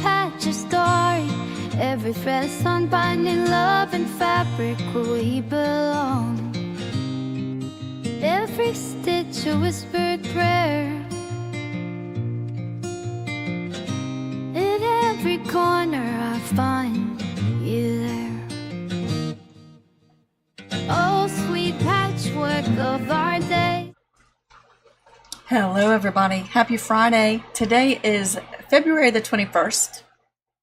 patch, a story. Every thread unbinding love and fabric where we belong. Every stitch a whispered prayer. In every corner I find you there. Oh, sweet patchwork of our day. Hello everybody, happy Friday. Today is February the 21st.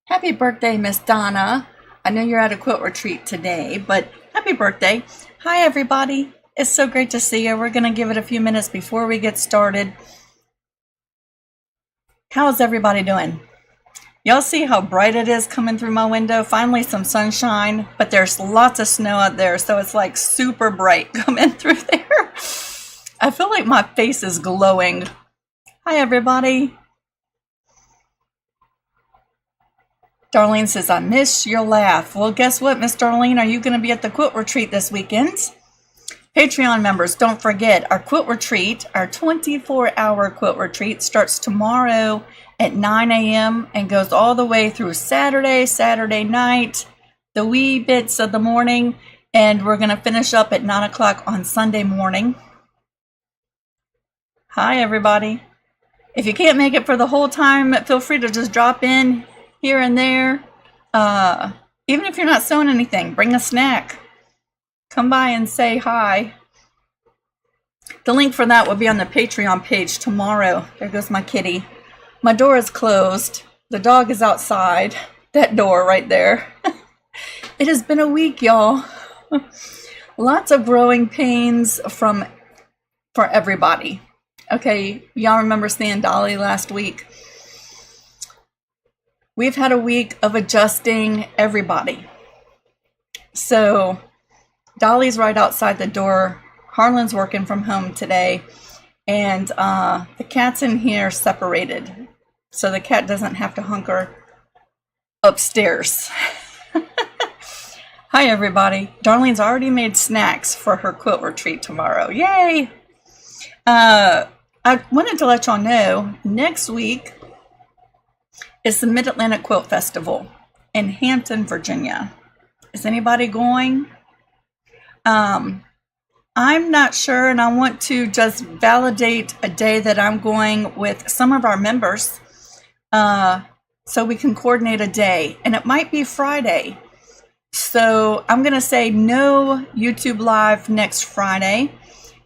Happy birthday, Miss Donna. I know you're at a quilt retreat today, but happy birthday. Hi everybody, it's so great to see you. We're going to give it a few minutes before we get started. How's everybody doing? Y'all see how bright it is coming through my window? Finally some sunshine, but there's lots of snow out there, so it's like super bright coming through there. I feel like my face is glowing. Hi, everybody. Darlene says, I miss your laugh. Well, guess what, Miss Darlene? Are you going to be at the quilt retreat this weekend? Patreon members, don't forget, our quilt retreat, our 24-hour quilt retreat starts tomorrow at 9 a.m. and goes all the way through Saturday night, the wee bits of the morning, and we're going to finish up at 9 o'clock on Sunday morning. Hi, everybody. If you can't make it for the whole time, feel free to just drop in here and there. Even if you're not sewing anything, bring a snack. Come by and say hi. The link for that will be on the Patreon page tomorrow. There goes my kitty. My door is closed. The dog is outside. That door right there. It has been a week, y'all. Lots of growing pains for everybody. Okay, y'all remember seeing Dolly last week? We've had a week of adjusting everybody. So Dolly's right outside the door. Harlan's working from home today. And the cat's in here separated. So the cat doesn't have to hunker upstairs. Hi, everybody. Darlene's already made snacks for her quilt retreat tomorrow. Yay! I wanted to let y'all know, next week is the Mid-Atlantic Quilt Festival in Hampton, Virginia. Is anybody going? I'm not sure, and I want to just validate a day that I'm going with some of our members so we can coordinate a day, and it might be Friday. So I'm going to say no YouTube Live next Friday.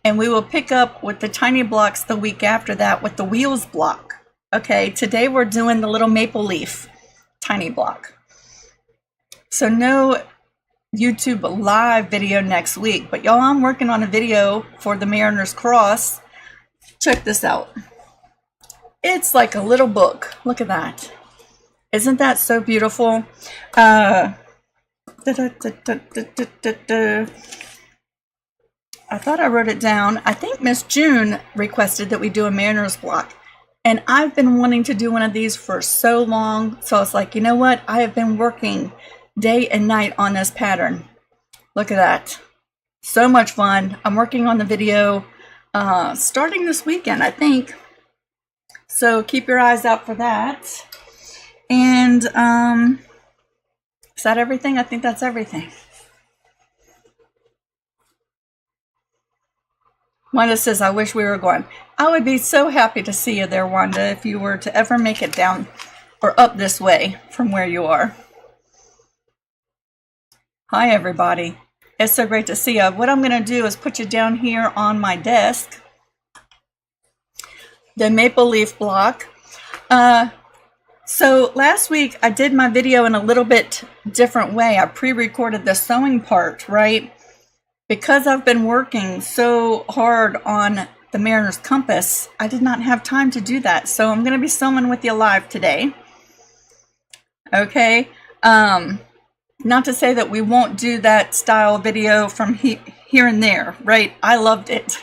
And we will pick up with the tiny blocks the week after that with the wheels block. Okay, today we're doing the little maple leaf tiny block. So no YouTube live video next week. But y'all, I'm working on a video for the Mariner's Cross. Check this out. It's like a little book. Look at that. Isn't that so beautiful? I thought I wrote it down. I think Miss June requested that we do a Mariner's block. And I've been wanting to do one of these for so long. So I was like, you know what? I have been working day and night on this pattern. Look at that. So much fun. I'm working on the video starting this weekend, I think. So keep your eyes out for that. And is that everything? I think that's everything. Wanda says, I wish we were going. I would be so happy to see you there, Wanda, if you were to ever make it down or up this way from where you are. Hi, everybody. It's so great to see you. What I'm going to do is put you down here on my desk. The maple leaf block. So last week I did my video in a little bit different way. I pre-recorded the sewing part, right? Because I've been working so hard on the Mariner's Compass, I did not have time to do that. So I'm going to be sewing with you live today. Okay. Not to say that we won't do that style video from here and there, right? I loved it.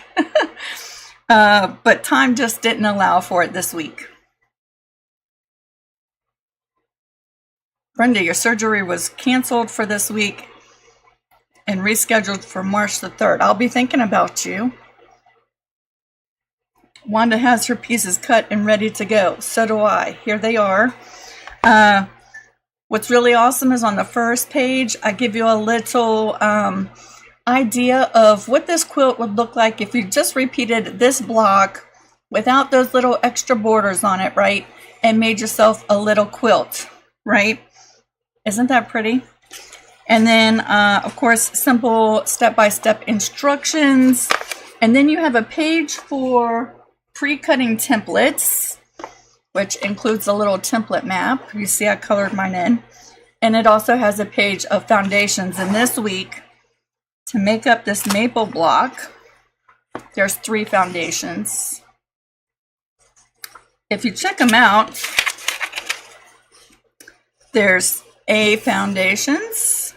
But time just didn't allow for it this week. Brenda, your surgery was canceled for this week and rescheduled for March the 3rd. I'll be thinking about you. Wanda has her pieces cut and ready to go. So do I. Here they are. What's really awesome is on the first page, I give you a little idea of what this quilt would look like if you just repeated this block without those little extra borders on it, right? And made yourself a little quilt, right? Isn't that pretty? And then, of course, simple step-by-step instructions. And then you have a page for pre-cutting templates, which includes a little template map. You see I colored mine in. And it also has a page of foundations. And this week, to make up this maple block, there's 3 foundations. If you check them out, there's A foundations,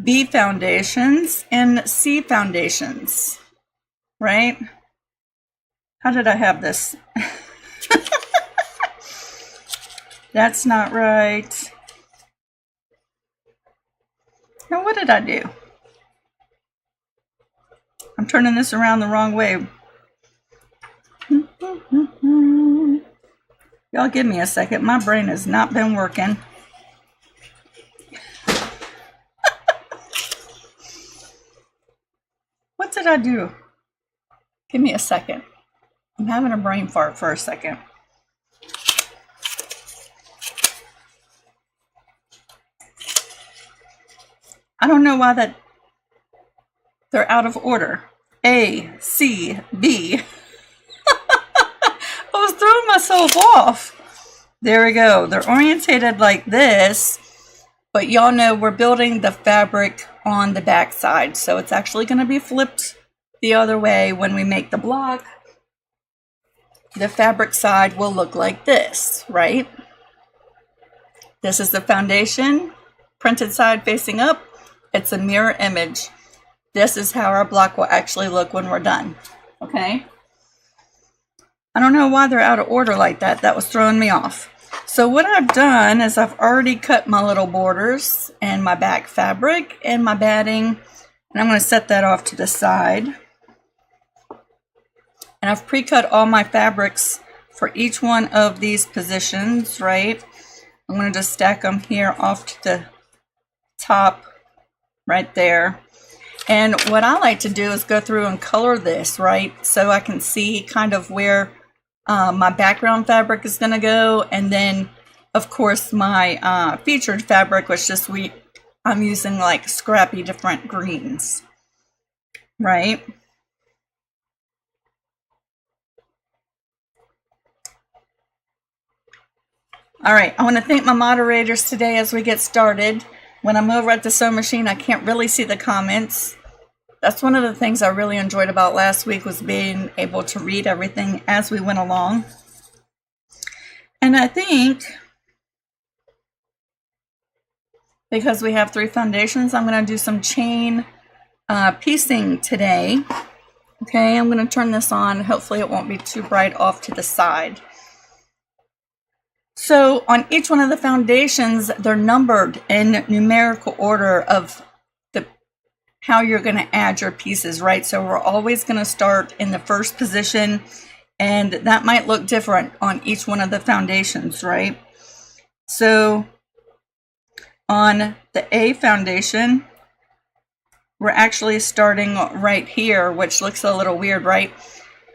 B foundations, and C foundations, right? How did I have this? That's not right. Now, what did I do? I'm turning this around the wrong way. Y'all give me a second. My brain has not been working. What did I do? Give me a second. I'm having a brain fart for a second. I don't know why they're out of order. A, C, B. I was throwing myself off. There we go. They're orientated like this, but y'all know we're building the fabric on the back side, so it's actually going to be flipped the other way when we make the block. The fabric side will look like this, right? This is the foundation, printed side facing up. It's a mirror image. This is how our block will actually look when we're done, okay? I don't know why they're out of order like that. That was throwing me off. So what I've done is I've already cut my little borders and my back fabric and my batting, and I'm going to set that off to the side. And I've pre-cut all my fabrics for each one of these positions, right? I'm going to just stack them here off to the top right there. And what I like to do is go through and color this, right? So I can see kind of where my background fabric is going to go. And then, of course, my featured fabric, which just I'm using like scrappy different greens, right? All right, I want to thank my moderators today as we get started. When I'm over at the sewing machine, I can't really see the comments. That's one of the things I really enjoyed about last week, was being able to read everything as we went along. And I think because we have 3 foundations, I'm going to do some chain piecing today. Okay, I'm going to turn this on. Hopefully it won't be too bright off to the side. So on each one of the foundations, they're numbered in numerical order of how you're going to add your pieces, right? So we're always going to start in the first position, and that might look different on each one of the foundations, right? So on the A foundation, we're actually starting right here, which looks a little weird, right?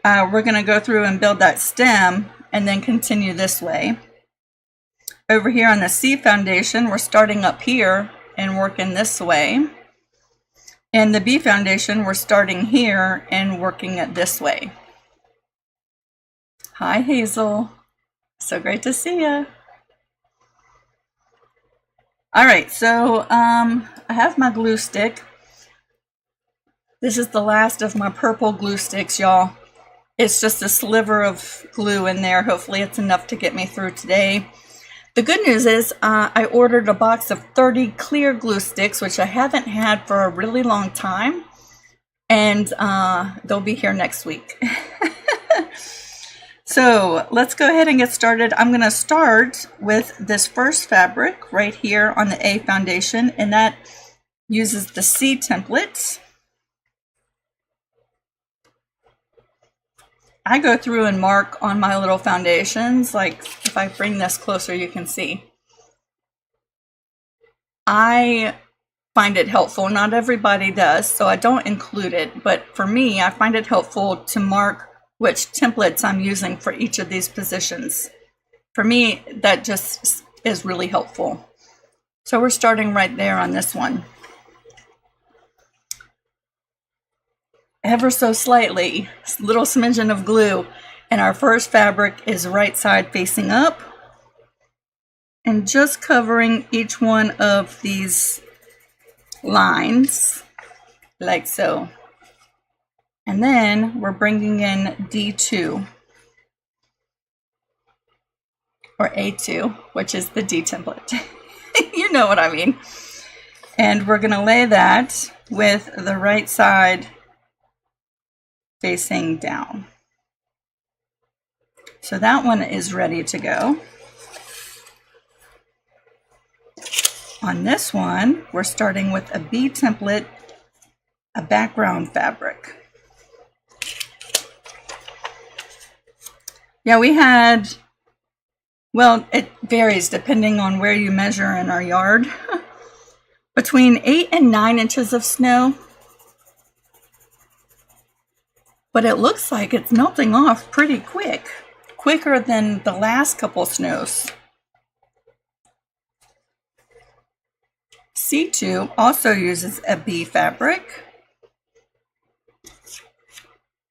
We're going to go through and build that stem and then continue this way. Over here on the C foundation, we're starting up here and working this way. And the B foundation, we're starting here and working it this way. Hi, Hazel. So great to see you. All right, so I have my glue stick. This is the last of my purple glue sticks, y'all. It's just a sliver of glue in there. Hopefully it's enough to get me through today. The good news is I ordered a box of 30 clear glue sticks, which I haven't had for a really long time, and they'll be here next week. So let's go ahead and get started. I'm going to start with this first fabric right here on the A foundation, and that uses the C template. I go through and mark on my little foundations, like if I bring this closer, you can see. I find it helpful. Not everybody does, so I don't include it. But for me, I find it helpful to mark which templates I'm using for each of these positions. For me, that just is really helpful. So we're starting right there on this one. Ever so slightly, little smidgen of glue, and our first fabric is right side facing up, and just covering each one of these lines like so. And then we're bringing in D2 or A2, which is the D template. You know what I mean. And we're going to lay that with the right side facing down. So that one is ready to go. On this one, we're starting with a B template, a background fabric. Yeah, we had, well, it varies depending on where you measure in our yard, between 8 and 9 inches of snow. But it looks like it's melting off pretty quick, quicker than the last couple snows. C2 also uses a B fabric,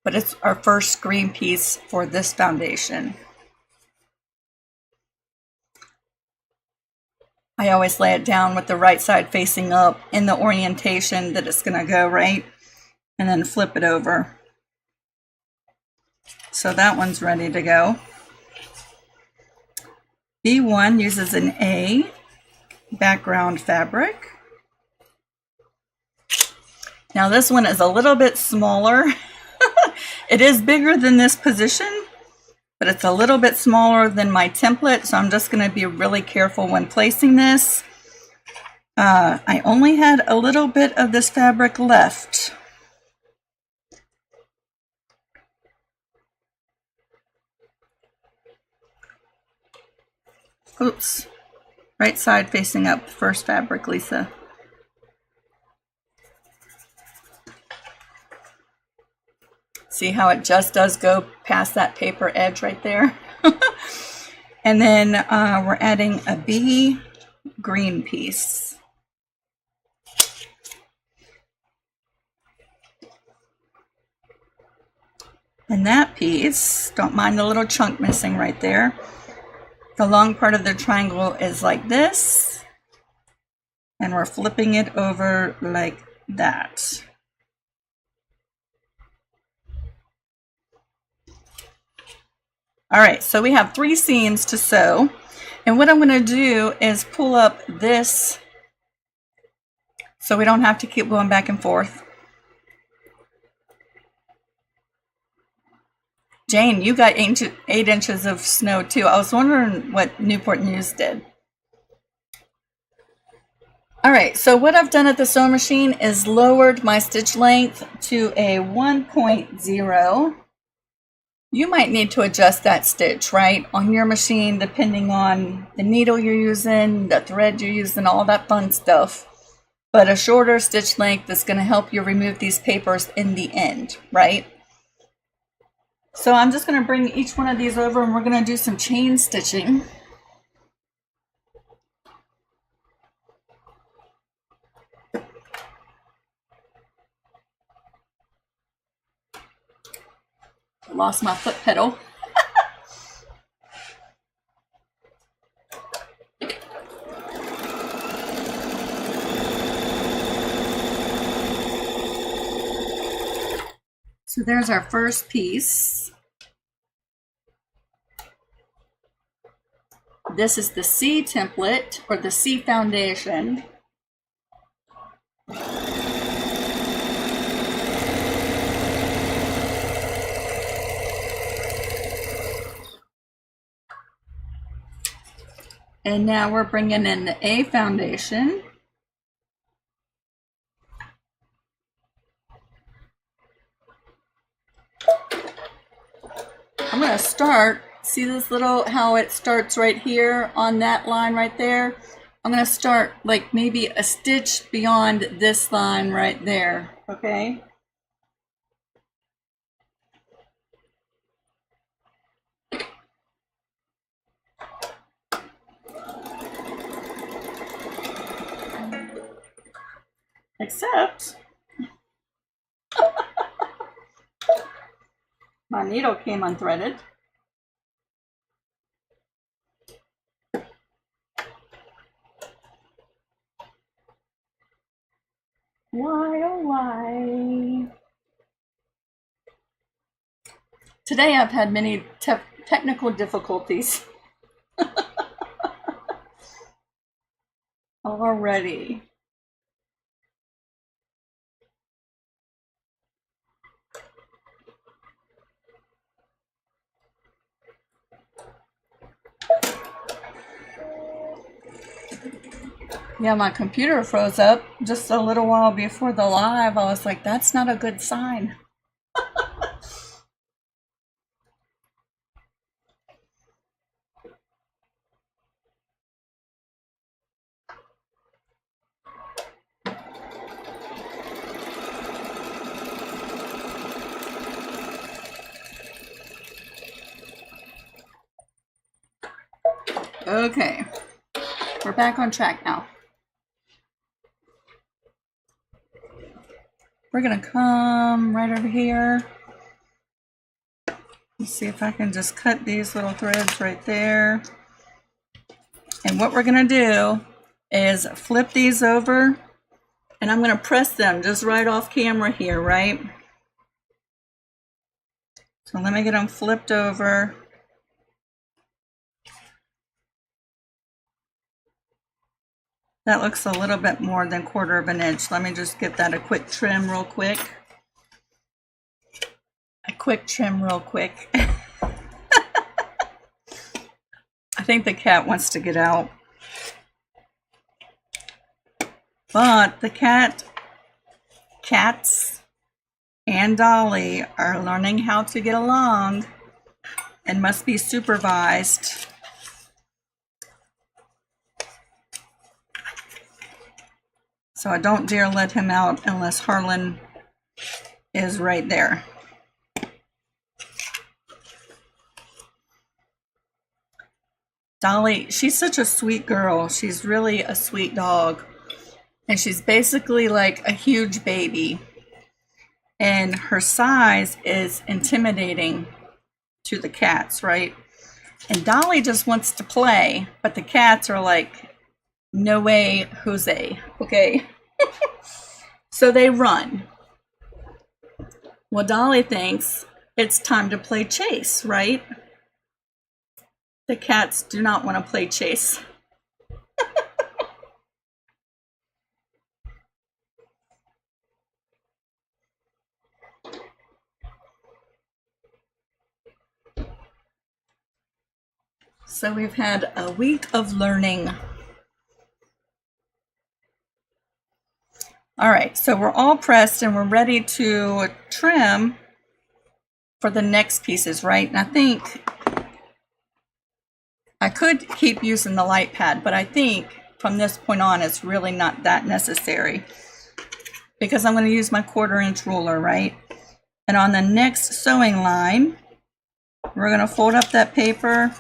but it's our first screen piece for this foundation. I always lay it down with the right side facing up in the orientation that it's going to go, right? And then flip it over. So that one's ready to go. B1 uses an A background fabric. Now this one is a little bit smaller. It is bigger than this position, but it's a little bit smaller than my template, so I'm just going to be really careful when placing this. I only had a little bit of this fabric left. Oops, right side facing up, first fabric, Lisa. See how it just does go past that paper edge right there? And then we're adding a B green piece. And that piece, don't mind the little chunk missing right there. The long part of the triangle is like this, and we're flipping it over like that. All right, so we have 3 seams to sew, and what I'm going to do is pull up this so we don't have to keep going back and forth. Jane, you got 8 inches of snow too. I was wondering what Newport News did. All right, so what I've done at the sewing machine is lowered my stitch length to a 1.0. You might need to adjust that stitch, right, on your machine, depending on the needle you're using, the thread you're using, all that fun stuff. But a shorter stitch length is going to help you remove these papers in the end, right? So I'm just going to bring each one of these over and we're going to do some chain stitching. I lost my foot pedal. So there's our first piece. This is the C template, or the C foundation. And now we're bringing in the A foundation. I'm going to start, see this little, how it starts right here on that line right there? I'm going to start like maybe a stitch beyond this line right there, okay? Except my needle came unthreaded. Why, oh why? Today I've had many technical difficulties already. Yeah, my computer froze up just a little while before the live. I was like, that's not a good sign. Okay, we're back on track now. We're gonna come right over here. Let's see if I can just cut these little threads right there. And what we're gonna do is flip these over, and I'm gonna press them just right off camera here, right? So let me get them flipped over. That looks a little bit more than 1/4 of an inch. Let me just get that a quick trim real quick. A quick trim real quick. I think the cat wants to get out. But the cats and Dolly are learning how to get along and must be supervised. So I don't dare let him out unless Harlan is right there. Dolly, she's such a sweet girl. She's really a sweet dog. And she's basically like a huge baby. And her size is intimidating to the cats, right? And Dolly just wants to play, but the cats are like, no way, Jose, okay? So they run. Well, Dolly thinks it's time to play chase, right? The cats do not want to play chase. So we've had a week of learning. All right, so we're all pressed and we're ready to trim for the next pieces, right? And I think I could keep using the light pad, but I think from this point on, it's really not that necessary because I'm going to use my 1/4 inch ruler, right? And on the next sewing line, we're going to fold up that paper.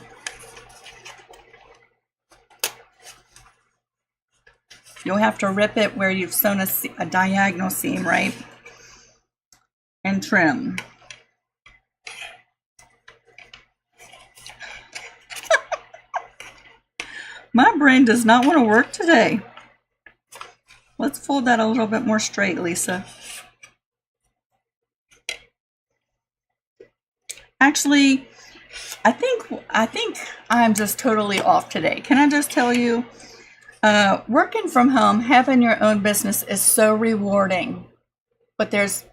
You'll have to rip it where you've sewn a diagonal seam, right? And trim. My brain does not want to work today. Let's fold that a little bit more straight, Lisa. Actually, I think I'm just totally off today. Can I just tell you? Working from home, having your own business is so rewarding, but there's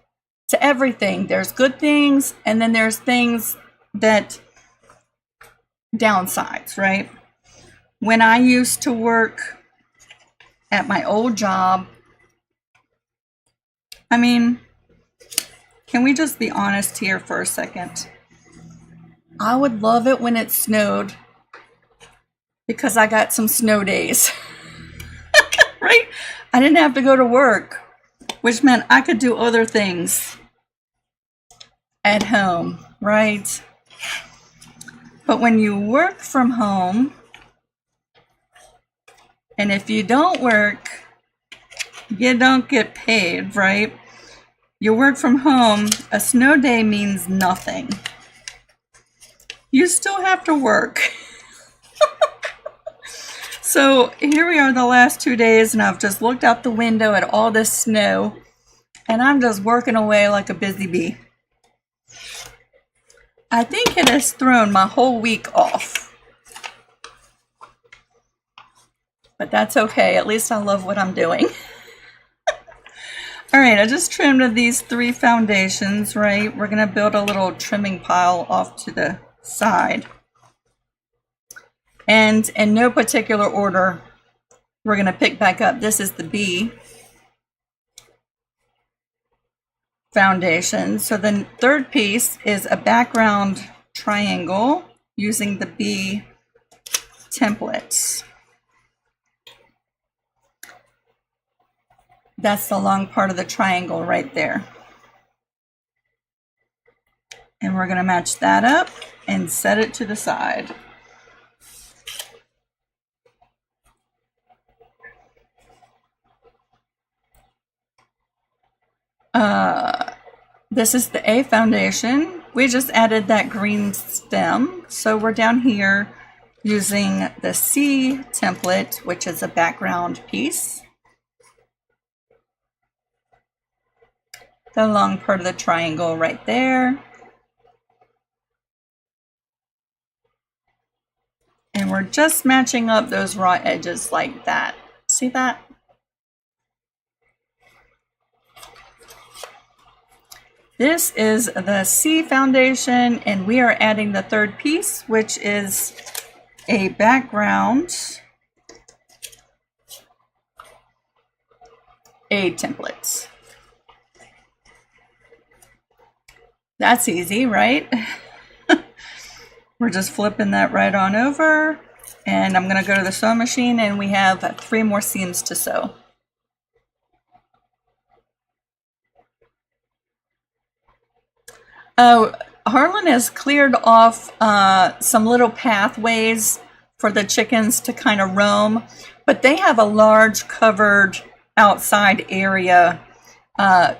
to everything. There's good things, and then there's things that downsides, right? When I used to work at my old job, I mean, can we just be honest here for a second? I would love it when it snowed because I got some snow days. I didn't have to go to work, which meant I could do other things at home, right? But when you work from home, and if you don't work, you don't get paid, right? You work from home, a snow day means nothing. You still have to work. So here we are the last 2 days, and I've just looked out the window at all this snow, and I'm just working away like a busy bee. I think it has thrown my whole week off. But that's okay, at least I love what I'm doing. All right, I just trimmed these 3 foundations, right? We're gonna build a little trimming pile off to the side. And in no particular order, we're gonna pick back up. This is the B foundation. So the third piece is a background triangle using the B templates. That's the long part of the triangle right there. And we're gonna match that up and set it to the side. This is the A foundation. We just added that green stem. So we're down here using the C template, which is a background piece. The long part of the triangle right there. And we're just matching up those raw edges like that. See that? This is the C foundation, and we are adding the third piece, which is a background A template. That's easy, right? We're just flipping that right on over, and I'm gonna go to the sewing machine, and we have 3 more seams to sew. Oh, Harlan has cleared off some little pathways for the chickens to kind of roam, but they have a large covered outside area.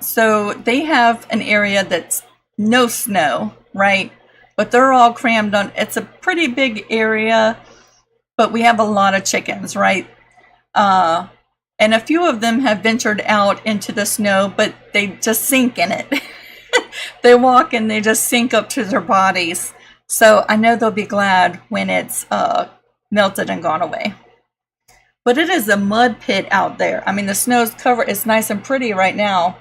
So they have an area that's no snow, right? But they're all crammed on. It's a pretty big area, but we have a lot of chickens, right? And a few of them have ventured out into the snow, but they just sink in it. They walk and they just sink up to their bodies. So I know they'll be glad when it's melted and gone away. But it is a mud pit out there. I mean, the snow's covered. It's nice and pretty right now.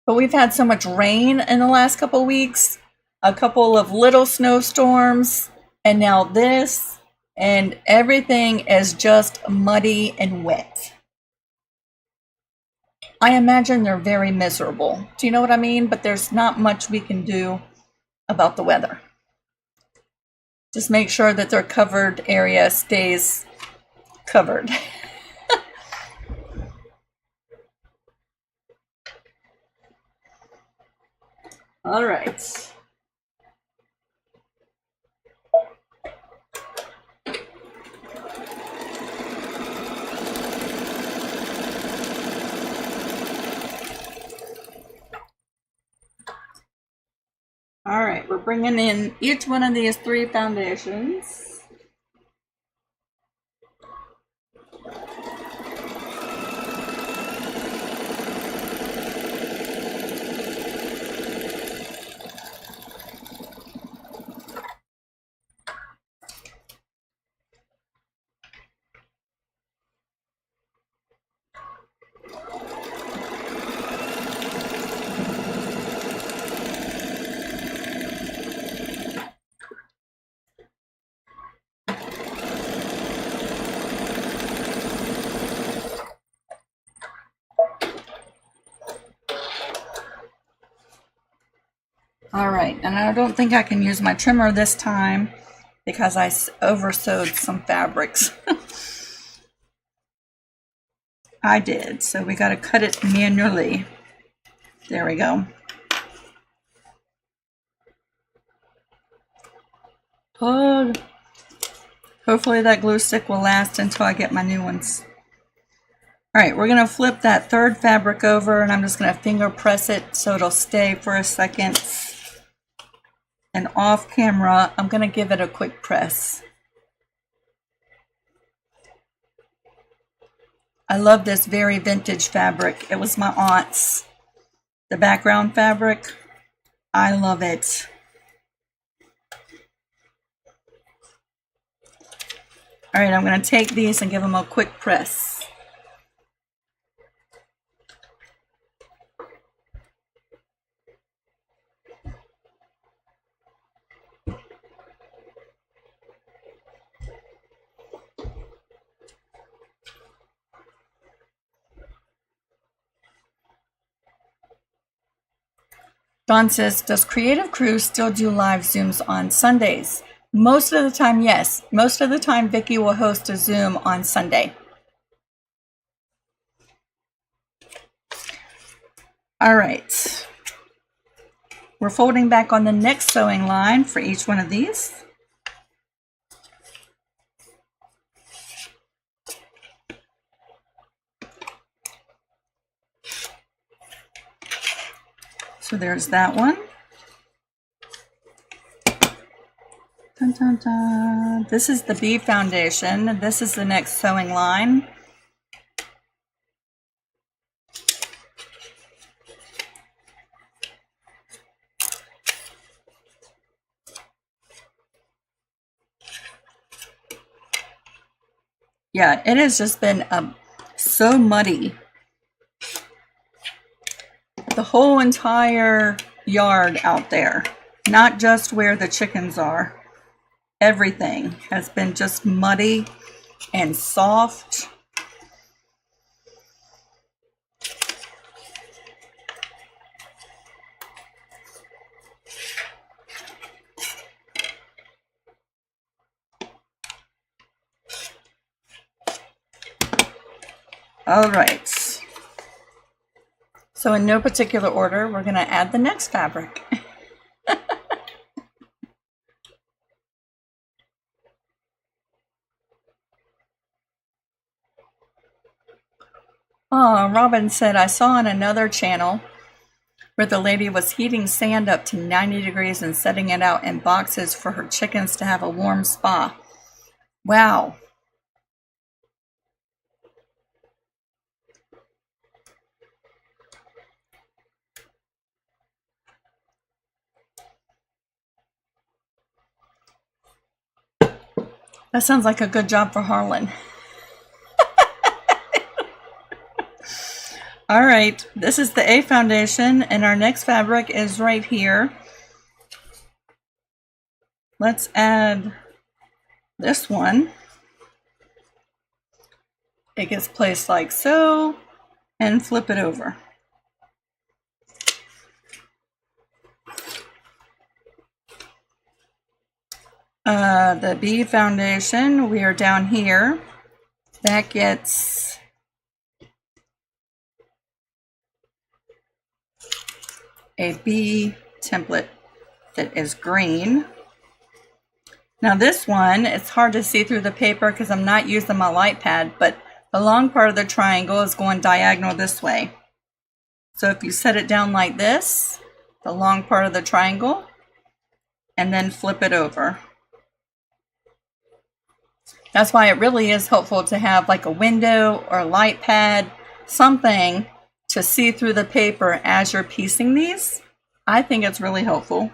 But we've had so much rain in the last couple of weeks. A couple of little snowstorms. And now this. And everything is just muddy and wet. I imagine they're very miserable. Do you know what I mean? But there's not much we can do about the weather. Just make sure that their covered area stays covered. All right. All right, we're bringing in each one of these 3 foundations. All right, and I don't think I can use my trimmer this time because I over sewed some fabrics. I did, so we got to cut it manually. There we go. Oh, hopefully that glue stick will last until I get my new ones. All right, we're gonna flip that third fabric over, and I'm just gonna finger press it so it'll stay for a second. And off camera, I'm gonna give it a quick press. I love this very vintage fabric. It was my aunt's. The background fabric, I love it. All right, I'm gonna take these and give them a quick press. Dawn says, does Creative Crew still do live Zooms on Sundays? Most of the time, yes. Most of the time, Vicki will host a Zoom on Sunday. All right. We're folding back on the next sewing line for each one of these. So there's that one. Dun, dun, dun. This is the B foundation. This is the next sewing line. Yeah, it has just been so muddy. The whole entire yard out there, not just where the chickens are. Everything has been just muddy and soft. All right. So in no particular order, we're going to add the next fabric. Oh, Robin said, I saw on another channel where the lady was heating sand up to 90 degrees and setting it out in boxes for her chickens to have a warm spa. Wow. That sounds like a good job for Harlan. All right, this is the A foundation, and our next fabric is right here. Let's add this one. It gets placed like so, and flip it over. The B foundation, we are down here. That gets a B template that is green. Now this one, it's hard to see through the paper because I'm not using my light pad, but the long part of the triangle is going diagonal this way. So if you set it down like this, the long part of the triangle, and then flip it over. That's why it really is helpful to have like a window or a light pad, something to see through the paper as you're piecing these. I think it's really helpful.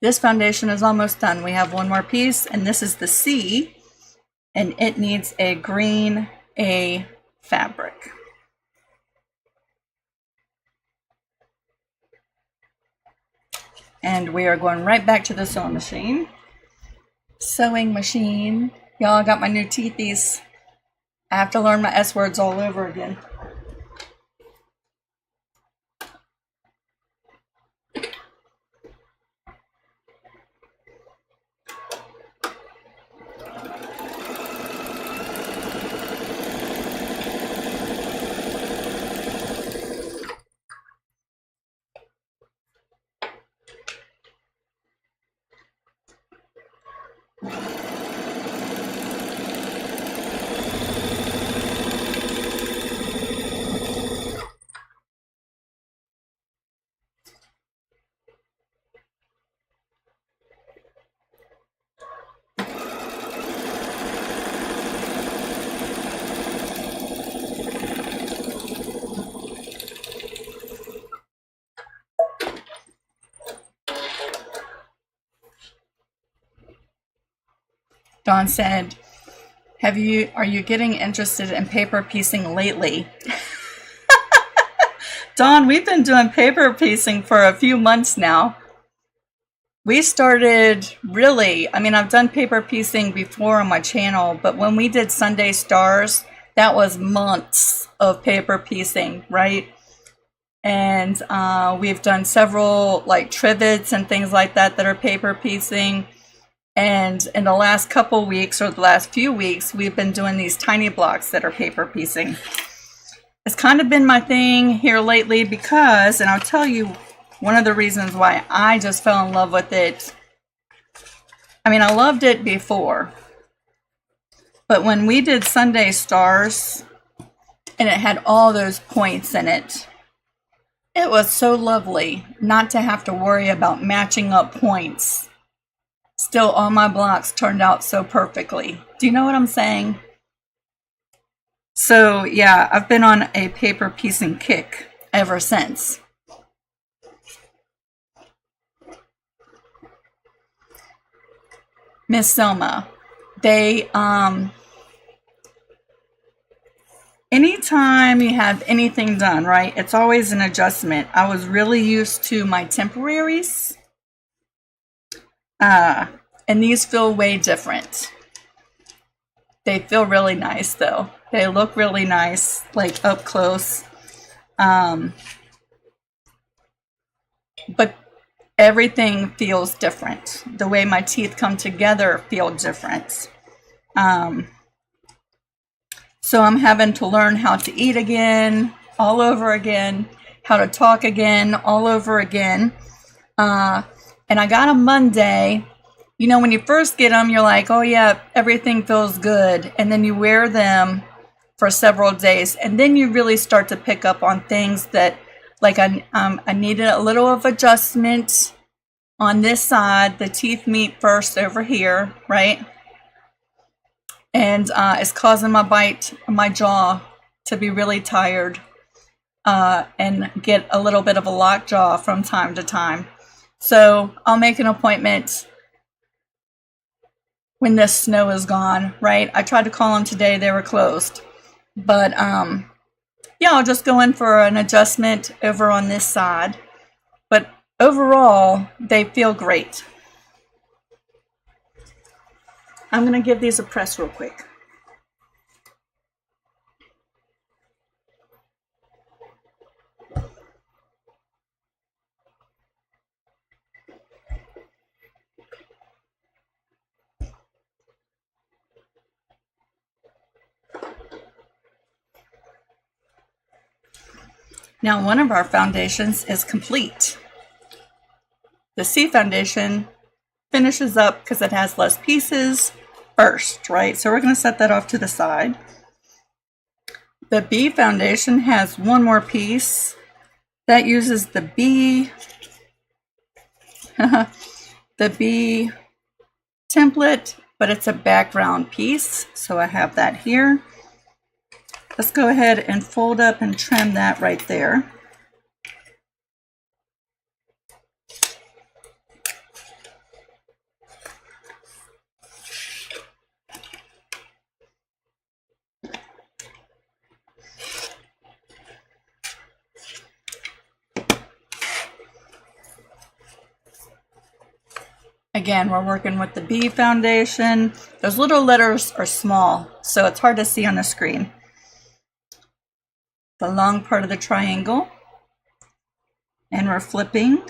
This foundation is almost done. We have one more piece, and this is the C, and it needs a green A fabric. And we are going right back to the sewing machine. Sewing machine. Y'all, I got my new teethies. I have to learn my S words all over again. Dawn said, are you getting interested in paper piecing lately? Dawn, we've been doing paper piecing for a few months now. We started really, I mean, I've done paper piecing before on my channel, but when we did Sunday Stars, that was months of paper piecing, right? And we've done several like trivets and things like that are paper piecing. And in the last couple weeks or the last few weeks, we've been doing these tiny blocks that are paper piecing. It's kind of been my thing here lately because, and I'll tell you one of the reasons why I just fell in love with it. I mean, I loved it before, but when we did Sunday Stars and it had all those points in it, it was so lovely not to have to worry about matching up points. Still, all my blocks turned out so perfectly. Do you know what I'm saying? So yeah, I've been on a paper piecing kick ever since. Miss Selma, they, anytime you have anything done, right, it's always an adjustment. I was really used to my temporaries, and these feel way different. They feel really nice though. They look really nice, like up close. But everything feels different. The way my teeth come together feel different. So I'm having to learn how to eat again, all over again, how to talk again, all over again. And I got them Monday. You know, when you first get them, you're like, oh yeah, everything feels good. And then you wear them for several days. And then you really start to pick up on things that, like I needed a little of adjustment on this side. The teeth meet first over here, right? And it's causing my jaw to be really tired and get a little bit of a locked jaw from time to time. So I'll make an appointment when this snow is gone, right? I tried to call them today, they were closed. But yeah, I'll just go in for an adjustment over on this side. But overall, they feel great. I'm going to give these a press real quick. Now, one of our foundations is complete. The C foundation finishes up because it has less pieces first, right? So we're going to set that off to the side. The B foundation has one more piece that uses the B the B template, but it's a background piece. So I have that here. Let's go ahead and fold up and trim that right there. Again, we're working with the B foundation. Those little letters are small, so it's hard to see on the screen. The long part of the triangle, and we're flipping,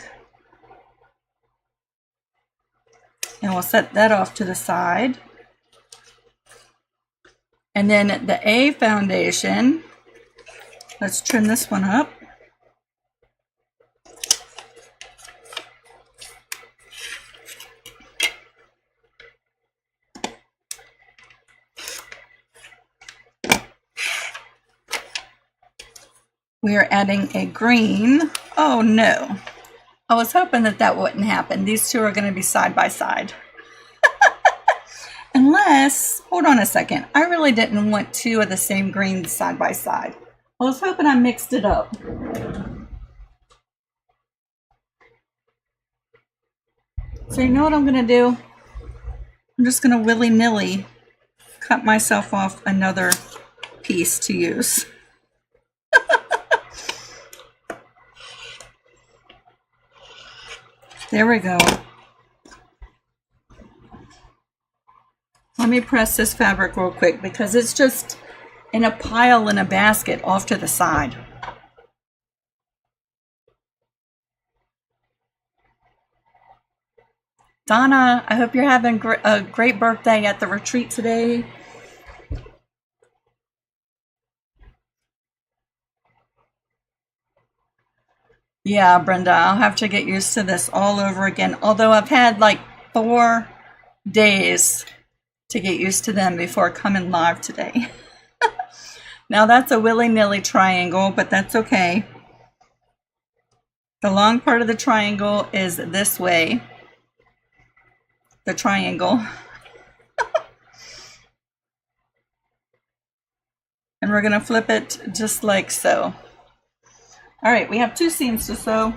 and we'll set that off to the side. And then the A foundation, let's trim this one up. We are adding a green. Oh no. I was hoping that that wouldn't happen. These two are going to be side by side. Unless, hold on a second. I really didn't want two of the same greens side by side. I was hoping I mixed it up. So you know what I'm going to do? I'm just going to willy-nilly cut myself off another piece to use. There we go. Let me press this fabric real quick because it's just in a pile in a basket off to the side. Donna, I hope you're having a great birthday at the retreat today. Yeah, Brenda, I'll have to get used to this all over again. Although I've had like 4 days to get used to them before coming live today. Now that's a willy-nilly triangle, but that's okay. The long part of the triangle is this way. The triangle. And we're going to flip it just like so. All right, we have 2 seams to sew.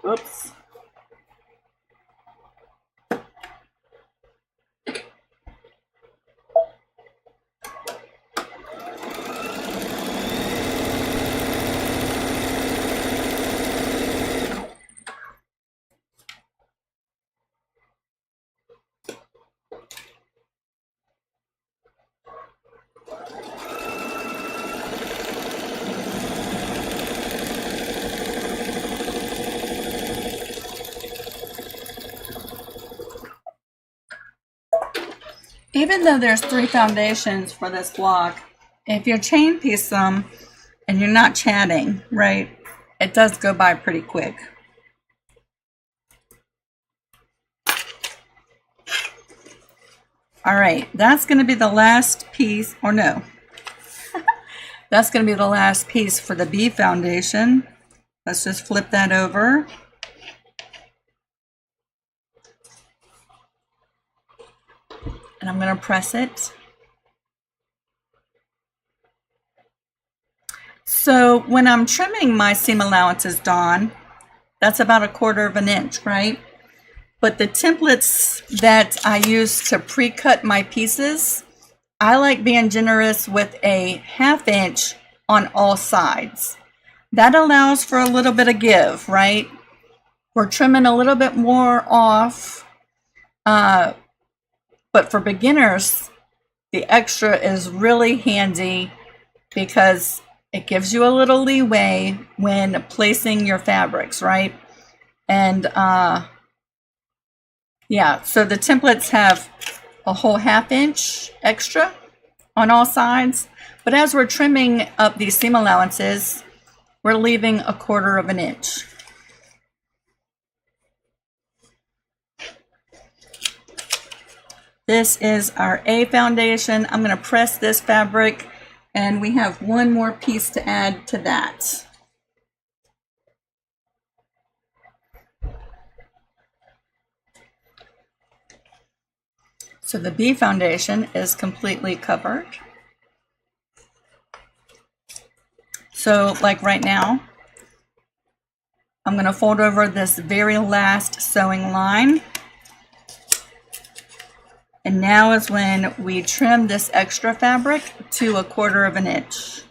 Oops. Even though there's 3 foundations for this block, if you chain piece them and you're not chatting, right, it does go by pretty quick. All right, that's going to be the last piece, or no, that's going to be the last piece for the B foundation. Let's just flip that over. And I'm going to press it. So when I'm trimming my seam allowances, Dawn, that's about 1/4 of an inch, right? But the templates that I use to pre-cut my pieces, I like being generous with a 1/2 inch on all sides. That allows for a little bit of give, right? We're trimming a little bit more off. But for beginners, the extra is really handy because it gives you a little leeway when placing your fabrics, right? And yeah, so the templates have a whole 1/2 inch extra on all sides. But as we're trimming up these seam allowances, we're leaving 1/4 of an inch. This is our A foundation. I'm going to press this fabric, and we have 1 more piece to add to that. So the B foundation is completely covered. So like right now, I'm going to fold over this very last sewing line. And now is when we trim this extra fabric to 1/4 of an inch.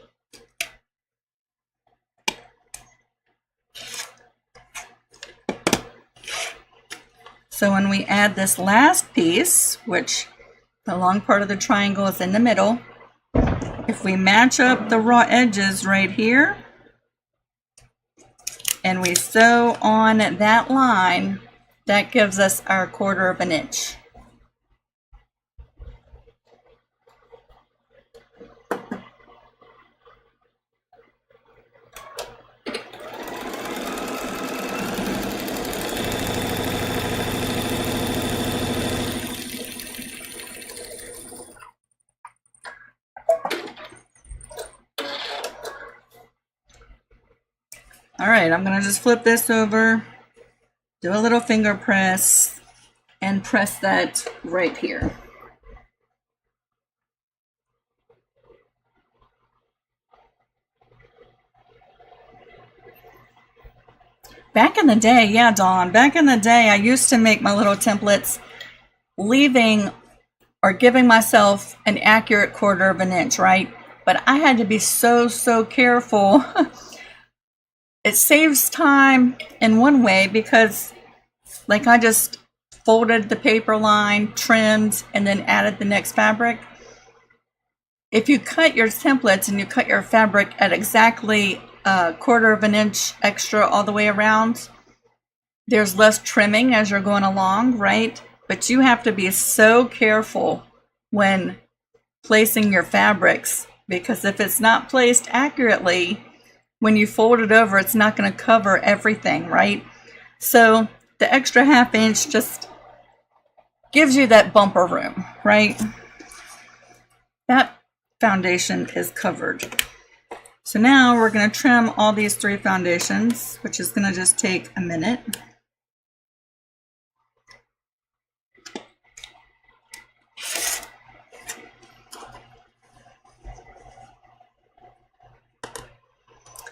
So when we add this last piece, which the long part of the triangle is in the middle, if we match up the raw edges right here and we sew on that line, that gives us our 1/4 of an inch. All right, I'm gonna just flip this over, do a little finger press, and press that right here. Back in the day, yeah, Dawn, back in the day, I used to make my little templates leaving or giving myself an accurate 1/4 of an inch, right? But I had to be so careful. It saves time in one way because like I just folded the paper line, trimmed, and then added the next fabric. If you cut your templates and you cut your fabric at exactly a 1/4 of an inch extra all the way around, there's less trimming as you're going along, right? But you have to be so careful when placing your fabrics, because if it's not placed accurately, when you fold it over, it's not going to cover everything, right? So the extra 1/2 inch just gives you that bumper room, right? That foundation is covered. So now we're going to trim all these 3 foundations, which is going to just take a minute.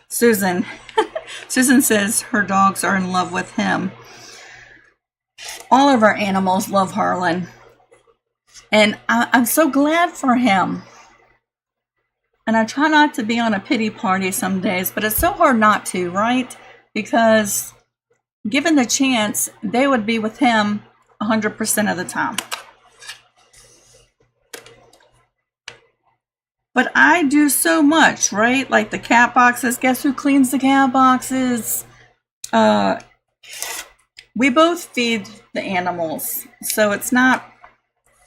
Susan. Susan says her dogs are in love with him. All of our animals love Harlan. And I'm so glad for him. And I try not to be on a pity party some days, but it's so hard not to, right? Because given the chance, they would be with him 100% of the time. But I do so much, right? Like the cat boxes. Guess who cleans the cat boxes? We both feed the animals. So it's not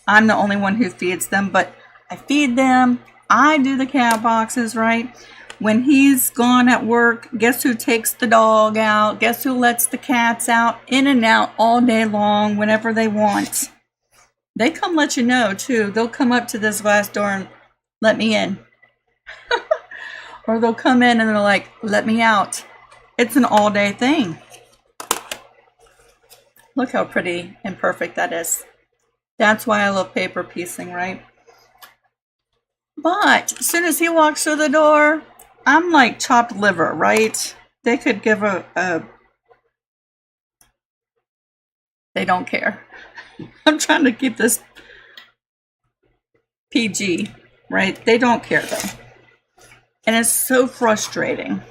I'm the only one who feeds them, but I feed them. I do the cat boxes, right? When he's gone at work, guess who takes the dog out? Guess who lets the cats out, in and out all day long whenever they want? They come let you know too. They'll come up to this glass door and let me in. Or they'll come in and they're like, let me out. It's an all day thing. Look how pretty and perfect that is. That's why I love paper piecing, right? But as soon as he walks through the door, I'm like chopped liver, right? They could give they don't care. I'm trying to keep this PG, right? They don't care though. And it's so frustrating.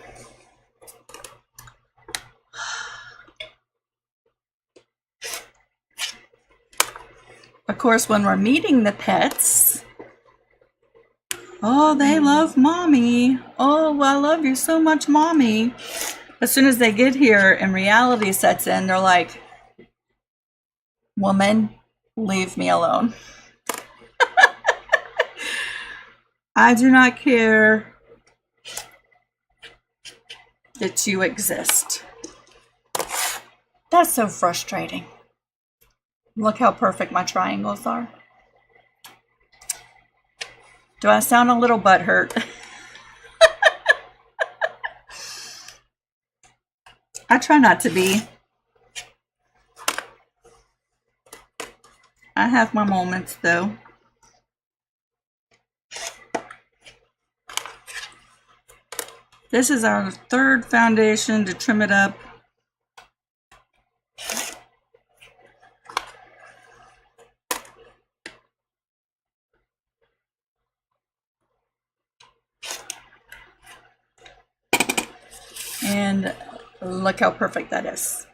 Of course, when we're meeting the pets, oh, they love mommy. Oh, I love you so much, mommy. As soon as they get here and reality sets in, they're like, woman, leave me alone. I do not care that you exist. That's so frustrating. Look how perfect my triangles are. Do I sound a little butthurt? I try not to be. I have my moments though. This is our 3rd foundation to trim it up. And look how perfect that is.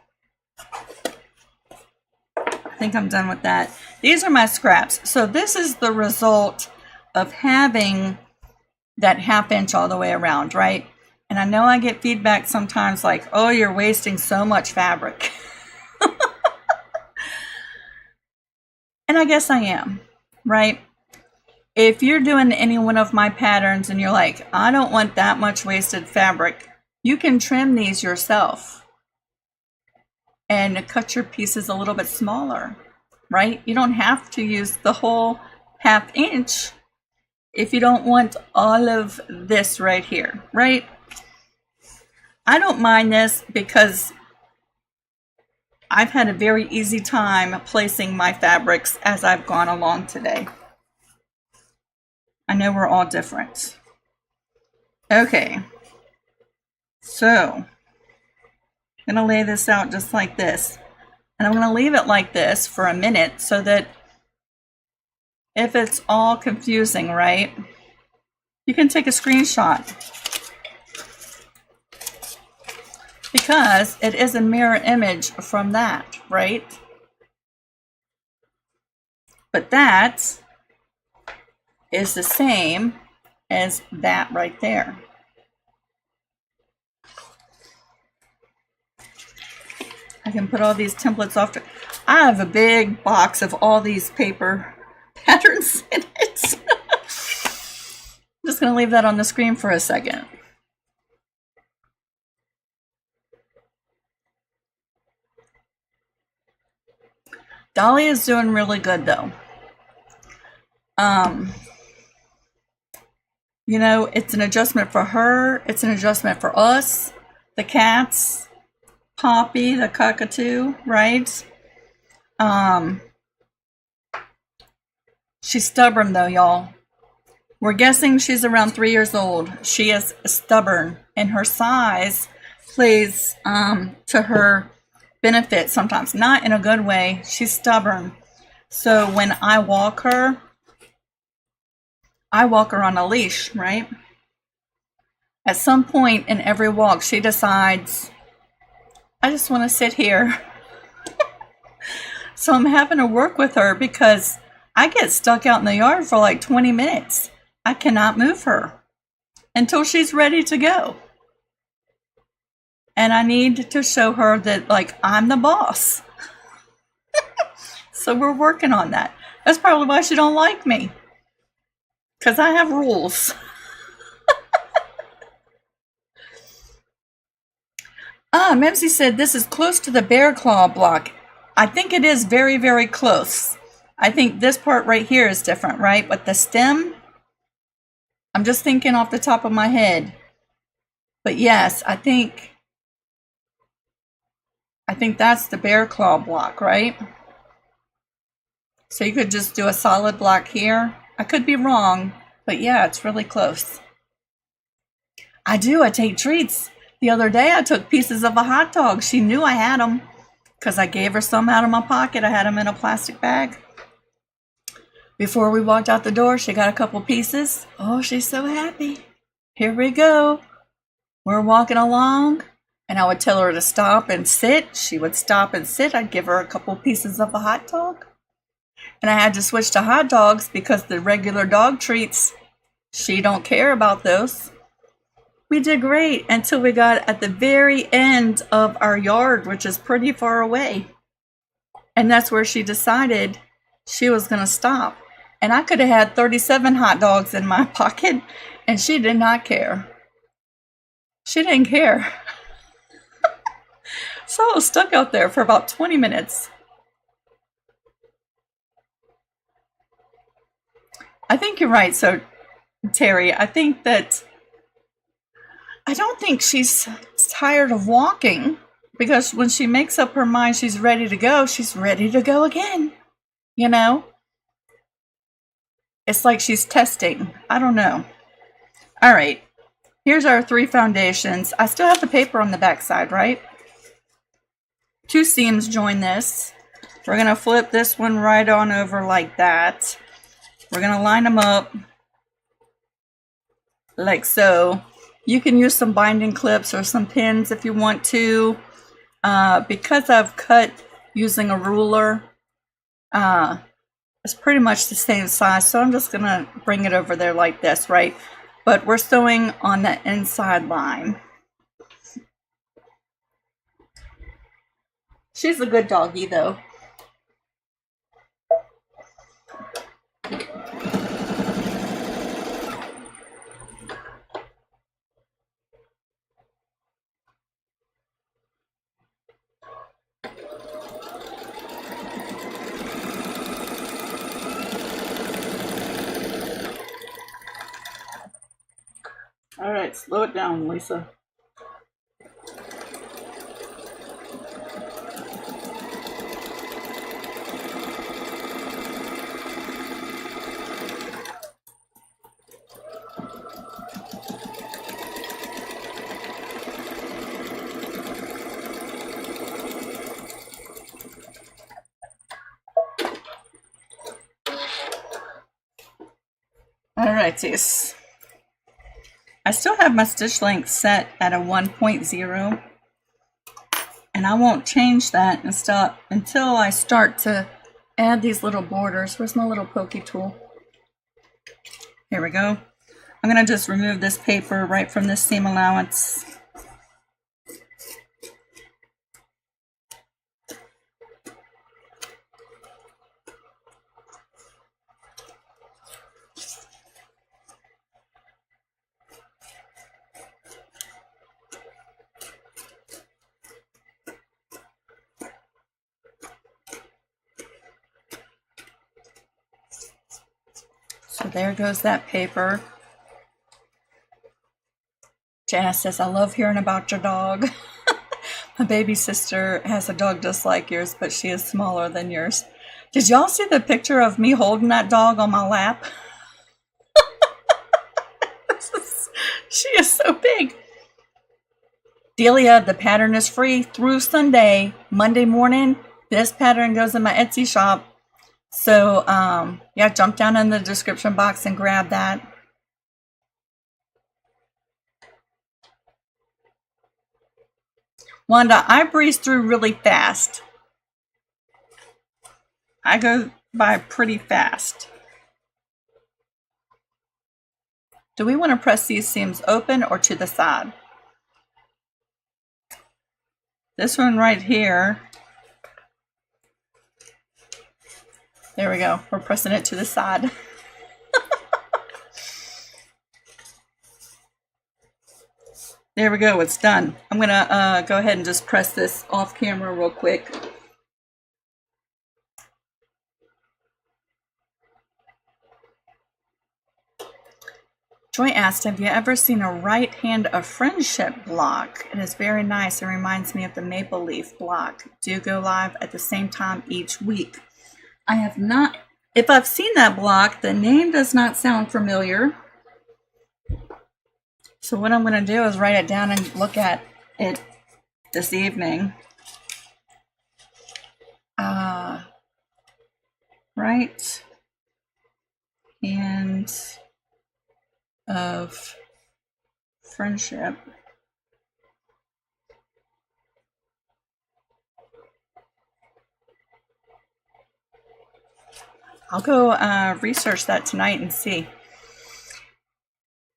I think I'm done with that. These are my scraps. So this is the result of having that 1/2 inch all the way around, right? And I know I get feedback sometimes like, oh, you're wasting so much fabric. And I guess I am, right? If you're doing any one of my patterns and you're like, I don't want that much wasted fabric, you can trim these yourself and cut your pieces a little bit smaller, right? You don't have to use the whole 1/2 inch if you don't want all of this right here, right? I don't mind this because I've had a very easy time placing my fabrics as I've gone along today. I know we're all different. Okay, so I'm gonna lay this out just like this. And I'm gonna leave it like this for a minute so that if it's all confusing, right? You can take a screenshot because it is a mirror image from that, right? But that is the same as that right there. I can put all these templates off. I have a big box of all these paper patterns in it. I'm just going to leave that on the screen for a second. Dolly is doing really good though. You know, it's an adjustment for her. It's an adjustment for us, the cats, Poppy, the cockatoo, right? She's stubborn though, y'all. We're guessing she's around 3 years old. She is stubborn, and her size plays to her benefit sometimes. Not in a good way. She's stubborn. So when I walk her on a leash, right? At some point in every walk, she decides, I just want to sit here. So I'm having to work with her because I get stuck out in the yard for like 20 minutes. I cannot move her until she's ready to go. And I need to show her that, like, I'm the boss. So we're working on that. That's probably why she don't like me. Because I have rules. Memsy said this is close to the bear claw block. I think it is very, very close. I think this part right here is different, right? But the stem, I'm just thinking off the top of my head. But yes, I think that's the bear claw block, right? So you could just do a solid block here. I could be wrong, but yeah, it's really close. I do. I take treats. The other day, I took pieces of a hot dog. She knew I had them because I gave her some out of my pocket. I had them in a plastic bag. Before we walked out the door, she got a couple pieces. Oh, she's so happy. Here we go. We're walking along, and I would tell her to stop and sit. She would stop and sit. I'd give her a couple pieces of a hot dog. And I had to switch to hot dogs because the regular dog treats, she don't care about those. We did great until we got at the very end of our yard, which is pretty far away. And that's where she decided she was going to stop. And I could have had 37 hot dogs in my pocket, and she did not care. She didn't care. So I was stuck out there for about 20 minutes. I think you're right. So, Terry, I don't think she's tired of walking, because when she makes up her mind she's ready to go, she's ready to go again. You know? It's like she's testing. I don't know. All right. Here's our 3 foundations. I still have the paper on the back side, right? 2 seams join this. We're going to flip this one right on over like that. We're going to line them up like so. You can use some binding clips or some pins if you want to. Because I've cut using a ruler, it's pretty much the same size. So I'm just going to bring it over there like this, right? But we're sewing on the inside line. She's a good doggy though. All right, slow it down, Lisa. Alrighties. I still have my stitch length set at a 1.0, and I won't change that until I start to add these little borders. Where's my little pokey tool? Here we go. I'm going to just remove this paper right from this seam allowance. So there goes that paper. Janice says, I love hearing about your dog. My baby sister has a dog just like yours, but she is smaller than yours. Did y'all see the picture of me holding that dog on my lap? She is so big. Delia, the pattern is free through Sunday. Monday morning, this pattern goes in my Etsy shop. So, yeah, jump down in the description box and grab that. Wanda, I breeze through really fast. I go by pretty fast. Do we want to press these seams open or to the side? This one right here. There we go. We're pressing it to the side. There we go. It's done. I'm going to go ahead and just press this off camera real quick. Joy asked, have you ever seen a right hand of friendship block? It is very nice. It reminds me of the maple leaf block. Do go live at the same time each week. I have not. If I've seen that block, the name does not sound familiar. So what I'm going to do is write it down and look at it this evening. Right hand of friendship. I'll go research that tonight and see.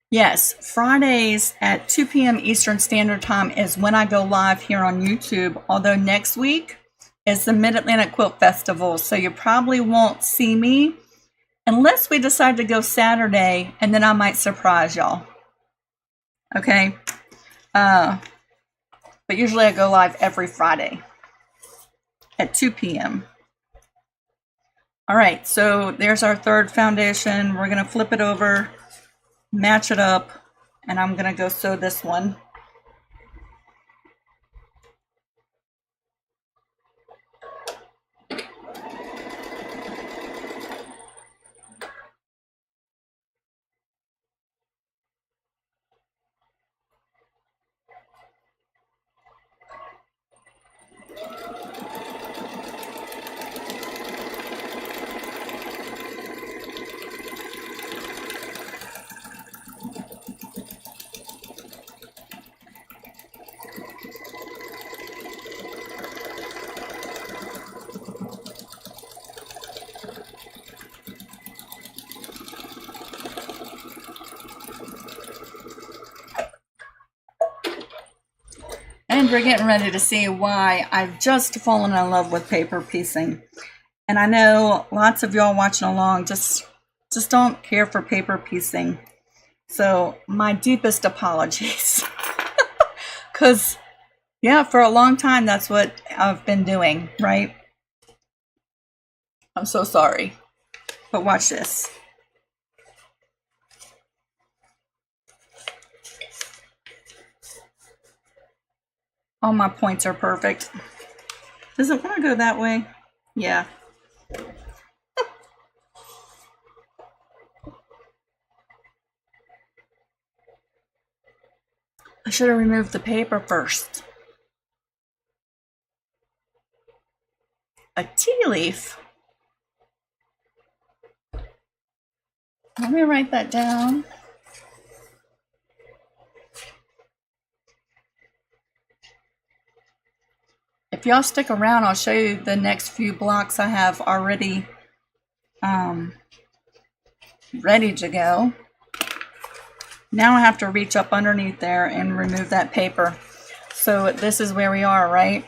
Yes, Fridays at 2 p.m. Eastern Standard Time is when I go live here on YouTube, although next week is the Mid-Atlantic Quilt Festival, so you probably won't see me unless we decide to go Saturday, and then I might surprise y'all. Okay? But usually I go live every Friday at 2 p.m. All right, so there's our third foundation. We're going to flip it over, match it up, and I'm going to go sew this one. And we're getting ready to see why I've just fallen in love with paper piecing. And I know lots of y'all watching along just don't care for paper piecing. So my deepest apologies. Because, yeah, for a long time, that's what I've been doing, right? I'm so sorry. But watch this. All my points are perfect. Does it want to go that way? Yeah. I should have removed the paper first. A tea leaf? Let me write that down. If y'all stick around, I'll show you the next few blocks I have already ready to go. Now I have to reach up underneath there and remove that paper. So this is where we are, right?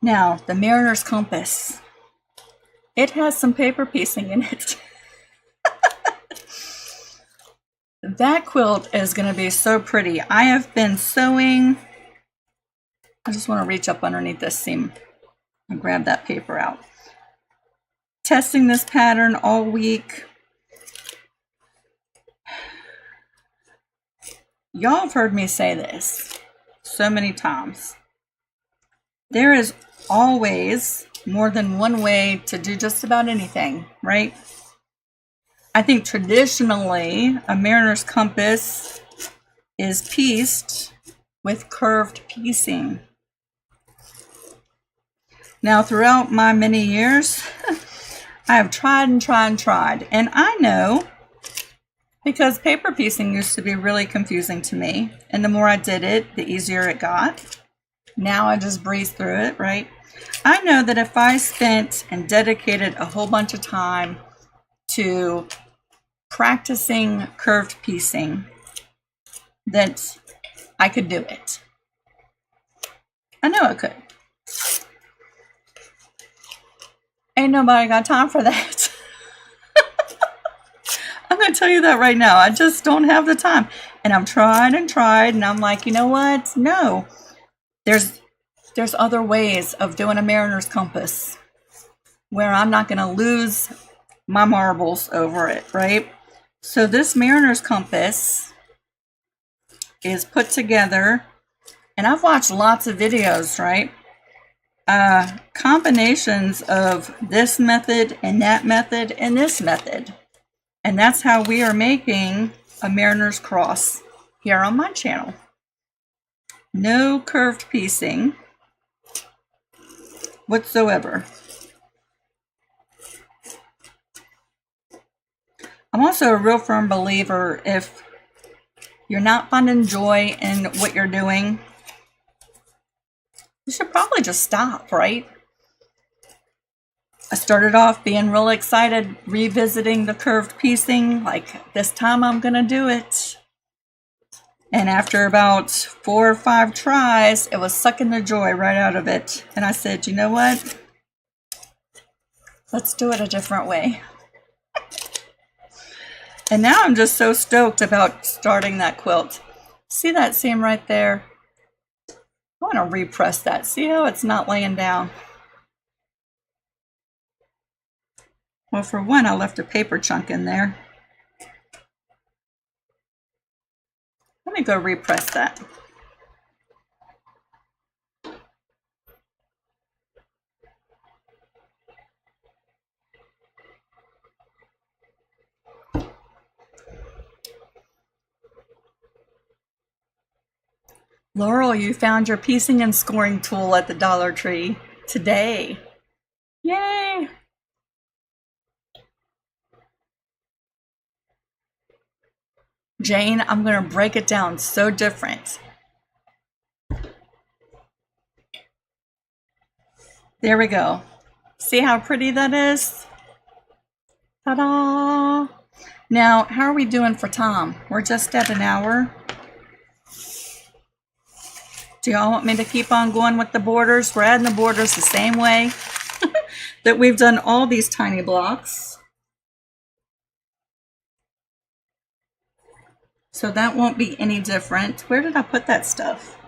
Now, the Mariner's Compass. It has some paper piecing in it. That quilt is going to be so pretty. I have been sewing. I just want to reach up underneath this seam and grab that paper out. Testing this pattern all week. Y'all have heard me say this so many times. There is always more than one way to do just about anything, right? I think traditionally a Mariner's Compass is pieced with curved piecing. Now, throughout my many years, I have tried and tried and tried. And I know, because paper piecing used to be really confusing to me. And the more I did it, the easier it got. Now I just breeze through it, right? I know that if I spent and dedicated a whole bunch of time to practicing curved piecing, that I could do it. I know I could. Ain't nobody got time for that. I'm going to tell you that right now. I just don't have the time. And I've tried and tried, and I'm like, you know what? No. There's other ways of doing a Mariner's Compass where I'm not going to lose my marbles over it, right? So this Mariner's Compass is put together, and I've watched lots of videos, right? Combinations of this method and that method and this method. And that's how we are making a Mariner's Cross here on my channel. No curved piecing whatsoever. I'm also a real firm believer, if you're not finding joy in what you're doing, you should probably just stop, right? I started off being real excited, revisiting the curved piecing, like this time I'm gonna do it. And after about 4 or 5 tries, it was sucking the joy right out of it. And I said, you know what? Let's do it a different way. And now I'm just so stoked about starting that quilt. See that seam right there? I want to repress that. See how it's not laying down? Well, for one, I left a paper chunk in there. Let me go repress that. Laurel, you found your piecing and scoring tool at the Dollar Tree today. Yay! Jane, I'm going to break it down so different. There we go. See how pretty that is? Ta-da! Now, how are we doing for time? We're just at an hour. Do y'all want me to keep on going with the borders? We're adding the borders the same way that we've done all these tiny blocks. So that won't be any different. Where did I put that stuff?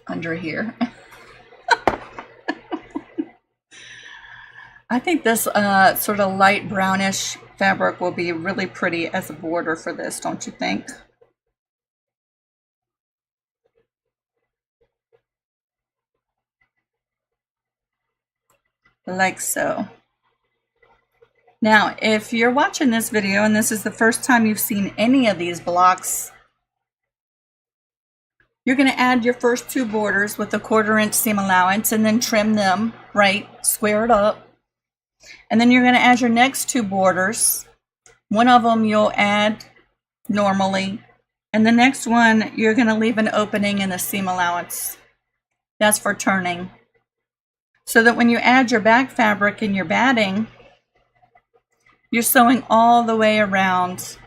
Under here. I think this sort of light brownish fabric will be really pretty as a border for this, don't you think? Like so. Now, if you're watching this video and this is the first time you've seen any of these blocks, you're going to add your first 2 borders with a 1/4 inch seam allowance and then trim them, right? Square it up. And then you're going to add your next 2 borders. One of them you'll add normally, and the next one you're going to leave an opening in the seam allowance. That's for turning. So that when you add your back fabric and your batting, you're sewing all the way around.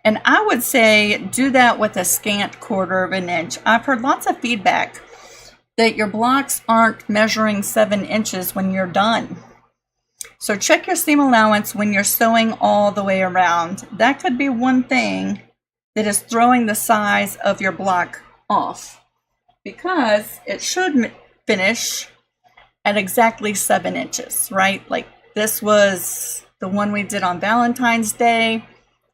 And I would say do that with a scant 1/4 inch. I've heard lots of feedback that your blocks aren't measuring 7 inches when you're done. So check your seam allowance when you're sewing all the way around. That could be one thing that is throwing the size of your block off, because it should finish at exactly 7 inches, right? Like this was the one we did on Valentine's Day,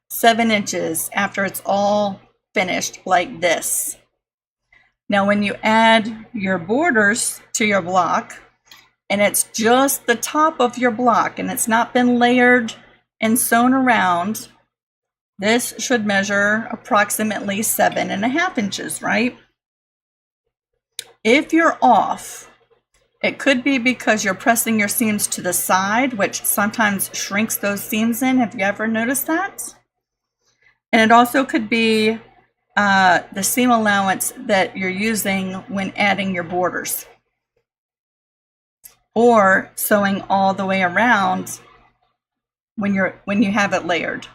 7 inches after it's all finished like this. Now when you add your borders to your block, and it's just the top of your block and it's not been layered and sewn around, this should measure approximately 7.5 inches, right? If you're off, it could be because you're pressing your seams to the side, which sometimes shrinks those seams in. Have you ever noticed that? And it also could be the seam allowance that you're using when adding your borders, or sewing all the way around when you have it layered.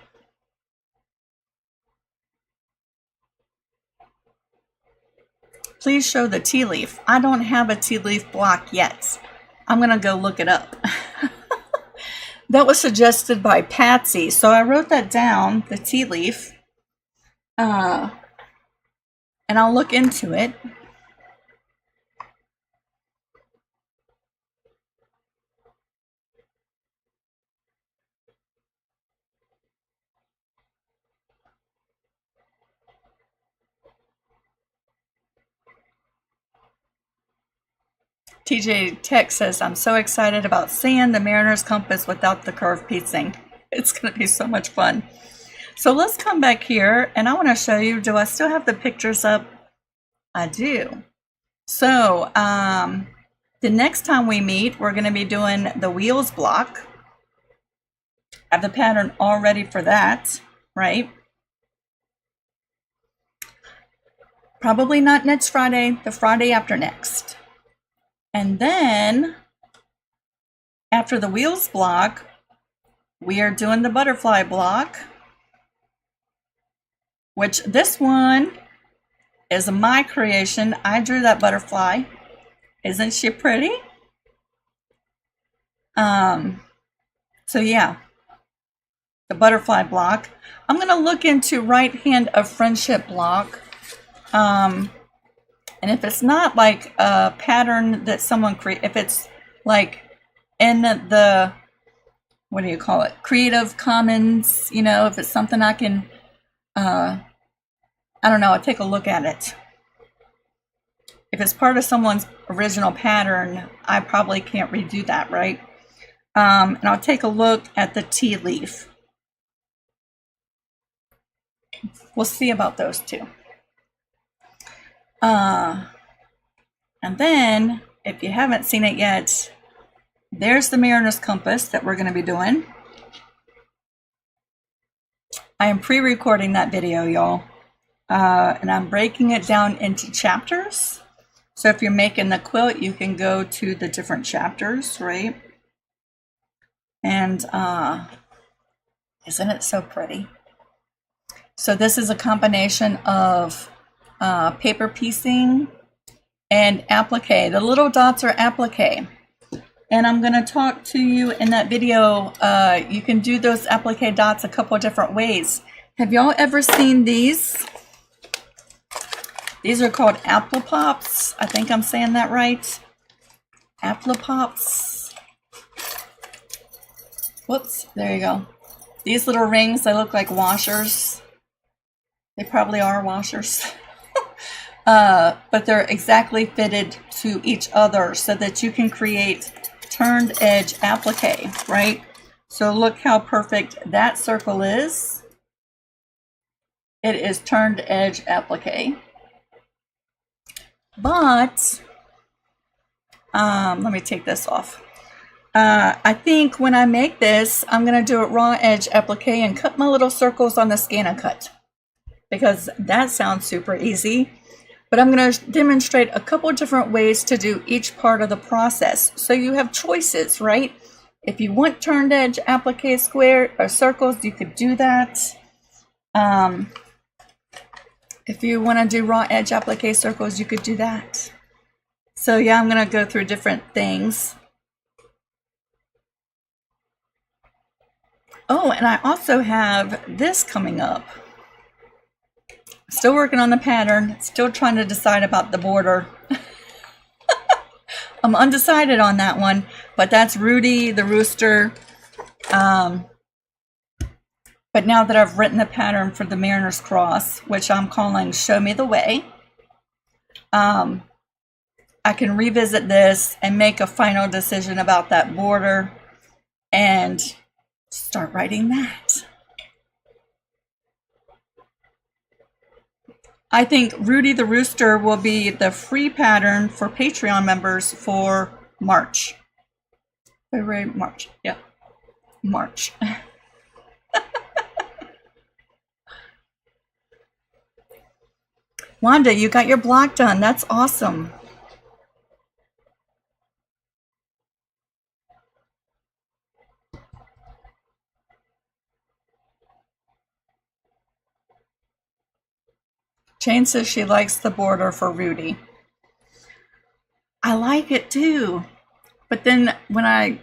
Please show the tea leaf. I don't have a tea leaf block yet. I'm gonna go look it up. That was suggested by Patsy, so I wrote that down, the tea leaf, and I'll look into it. TJ Tech says, I'm so excited about seeing the Mariner's Compass without the curved piecing. It's going to be so much fun. So let's come back here, and I want to show you, do I still have the pictures up? I do. So the next time we meet, we're going to be doing the wheels block. I have the pattern all ready for that, right? Probably not next Friday, the Friday after next. And then after the wheels block, we are doing the butterfly block, which this one is my creation. I drew that butterfly. Isn't she pretty? So yeah, the butterfly block. I'm going to look into right hand of friendship block. And if it's not like a pattern that someone created, if it's like in the, what do you call it? Creative Commons, you know, if it's something I can, I don't know, I'll take a look at it. If it's part of someone's original pattern, I probably can't redo that, right? And I'll take a look at the tea leaf. We'll see about those two. And then, if you haven't seen it yet, there's the Mariner's Compass that we're going to be doing. I am pre-recording that video, y'all. And I'm breaking it down into chapters. So if you're making the quilt, you can go to the different chapters, right? And isn't it so pretty? So this is a combination of paper piecing and applique. The little dots are applique. And I'm going to talk to you in that video. You can do those applique dots a couple of different ways. Have y'all ever seen these? These are called apple pops. I think I'm saying that right. Apple pops. Whoops, there you go. These little rings, they look like washers. They probably are washers. But they're exactly fitted to each other so that you can create turned edge applique, right? So look how perfect that circle is. It is turned edge applique. But let me take this off. I think when I make this, I'm going to do it raw edge applique and cut my little circles on the ScanNCut, because that sounds super easy. But I'm going to demonstrate a couple different ways to do each part of the process. So you have choices, right? If you want turned edge applique square or circles, you could do that. If you want to do raw edge applique circles, you could do that. So yeah, I'm going to go through different things. Oh, and I also have this coming up. Still working on the pattern, still trying to decide about the border. I'm undecided on that one, but that's Rudy the Rooster. But now that I've written the pattern for the Mariner's Cross, which I'm calling Show Me the Way, I can revisit this and make a final decision about that border and start writing that. I think Rudy the Rooster will be the free pattern for Patreon members for March. February, March. Yeah, March. Wanda, you got your block done. That's awesome. Jane says she likes the border for Rudy. I like it too. But then when I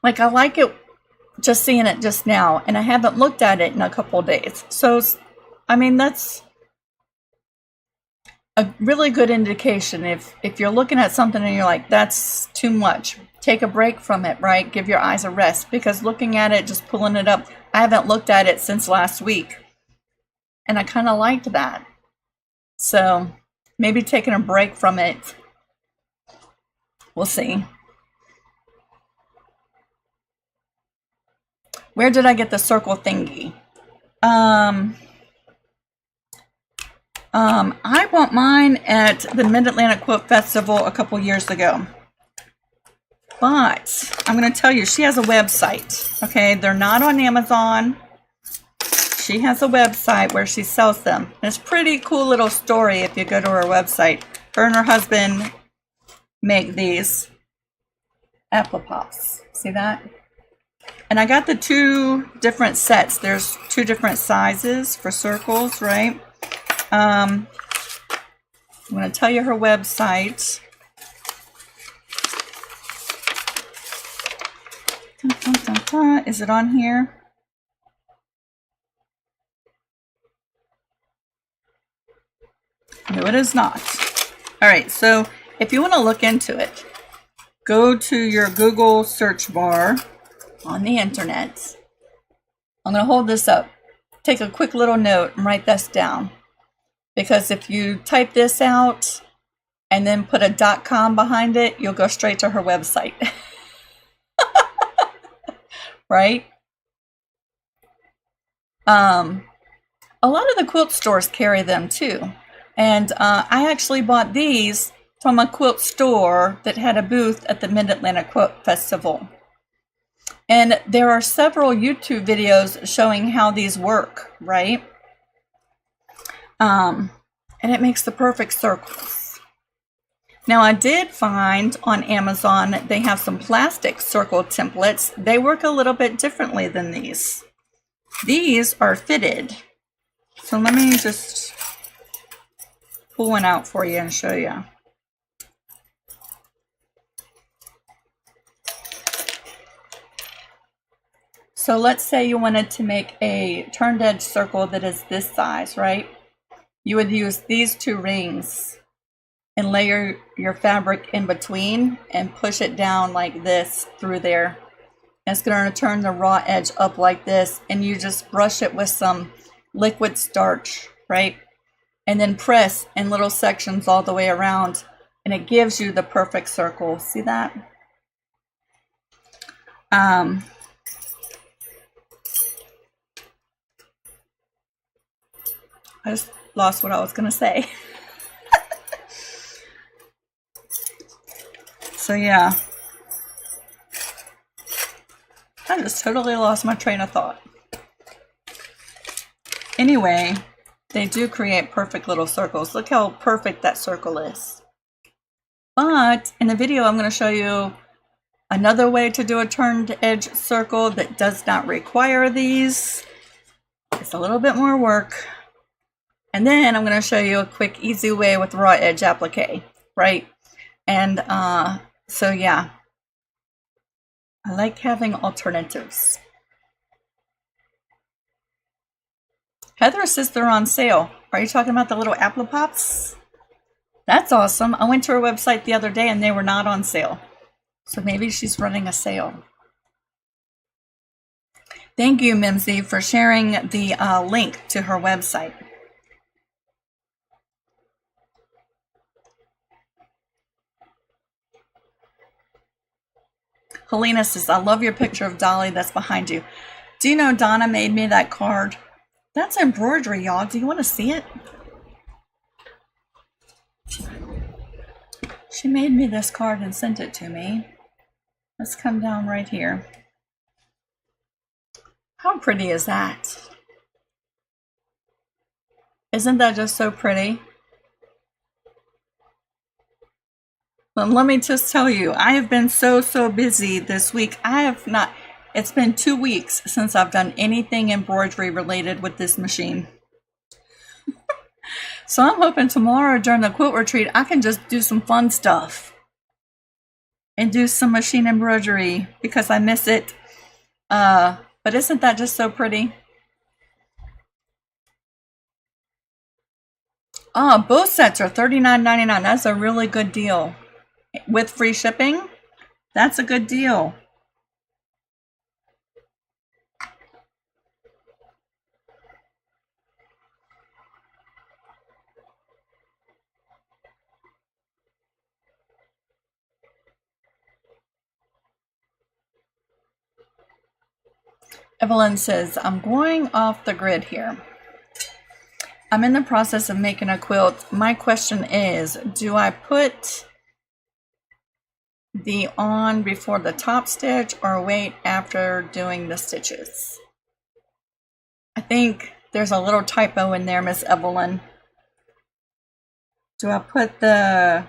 like it just seeing it just now, and I haven't looked at it in a couple of days. So, I mean, that's a really good indication. If you're looking at something and you're like, that's too much, take a break from it, right? Give your eyes a rest, because looking at it, just pulling it up, I haven't looked at it since last week. And I kind of liked that. So maybe taking a break from it. We'll see. Where did I get the circle thingy? I bought mine at the Mid-Atlantic Quilt Festival a couple years ago. But I'm going to tell you, she has a website. Okay, they're not on Amazon. She has a website where she sells them. And it's a pretty cool little story if you go to her website. Her and her husband make these apple pops. See that? And I got the two different sets. There's two different sizes for circles, right? I'm going to tell you her website. Is it on here? No, it is not. All right, so if you want to look into it, go to your Google search bar on the internet. I'm going to hold this up. Take a quick little note and write this down. Because if you type this out and then put a .com behind it, you'll go straight to her website. Right? A lot of the quilt stores carry them too. And I actually bought these from a quilt store that had a booth at the Mid-Atlantic Quilt Festival. And there are several YouTube videos showing how these work, right? And it makes the perfect circles. Now, I did find on Amazon they have some plastic circle templates. They work a little bit differently than these. These are fitted. So let me just pull one out for you and show you. So let's say you wanted to make a turned edge circle that is this size, right? You would use these two rings and layer your fabric in between and push it down like this through there. And it's going to turn the raw edge up like this, and you just brush it with some liquid starch, right? And then press in little sections all the way around, and it gives you the perfect circle. See that? I just lost what I was going to say. So yeah, I just totally lost my train of thought. Anyway, they do create perfect little circles. Look how perfect that circle is. But in the video, I'm going to show you another way to do a turned edge circle that does not require these. It's a little bit more work. And then I'm going to show you a quick, easy way with raw edge applique, right? And so yeah, I like having alternatives. Heather says they're on sale. Are you talking about the little apple pops? That's awesome. I went to her website the other day and they were not on sale. So maybe she's running a sale. Thank you, Mimsy, for sharing the link to her website. Helena says, I love your picture of Dolly that's behind you. Do you know Donna made me that card? That's embroidery, y'all. Do you want to see it? She made me this card and sent it to me. Let's come down right here. How pretty is that? Isn't that just so pretty? And let me just tell you, I have been so busy this week. It's been 2 weeks since I've done anything embroidery related with this machine. So I'm hoping tomorrow during the quilt retreat, I can just do some fun stuff and do some machine embroidery because I miss it. But isn't that just so pretty? Both sets are $39.99. That's a really good deal. With free shipping, that's a good deal. Evelyn says, I'm going off the grid here. I'm in the process of making a quilt. My question is, do I put the on before the top stitch or wait after doing the stitches? I think there's a little typo in there, Miss Evelyn. Do I put the...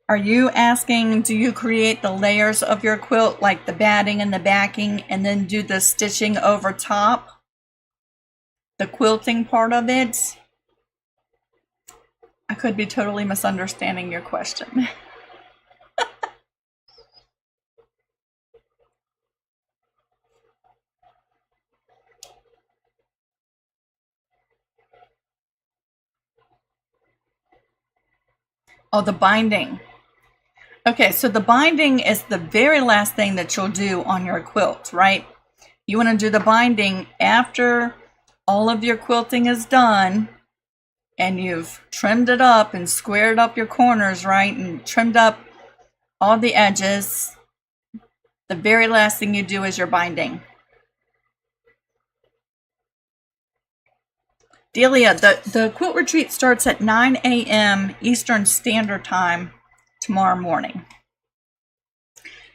Are you asking, do you create the layers of your quilt, like the batting and the backing, and then do the stitching over top? The quilting part of it? I could be totally misunderstanding your question. Oh, the binding. Okay, so the binding is the very last thing that you'll do on your quilt, right? You want to do the binding after all of your quilting is done and you've trimmed it up and squared up your corners, right? And trimmed up all the edges. The very last thing you do is your binding. Delia, the quilt retreat starts at 9 a.m. Eastern Standard Time tomorrow morning.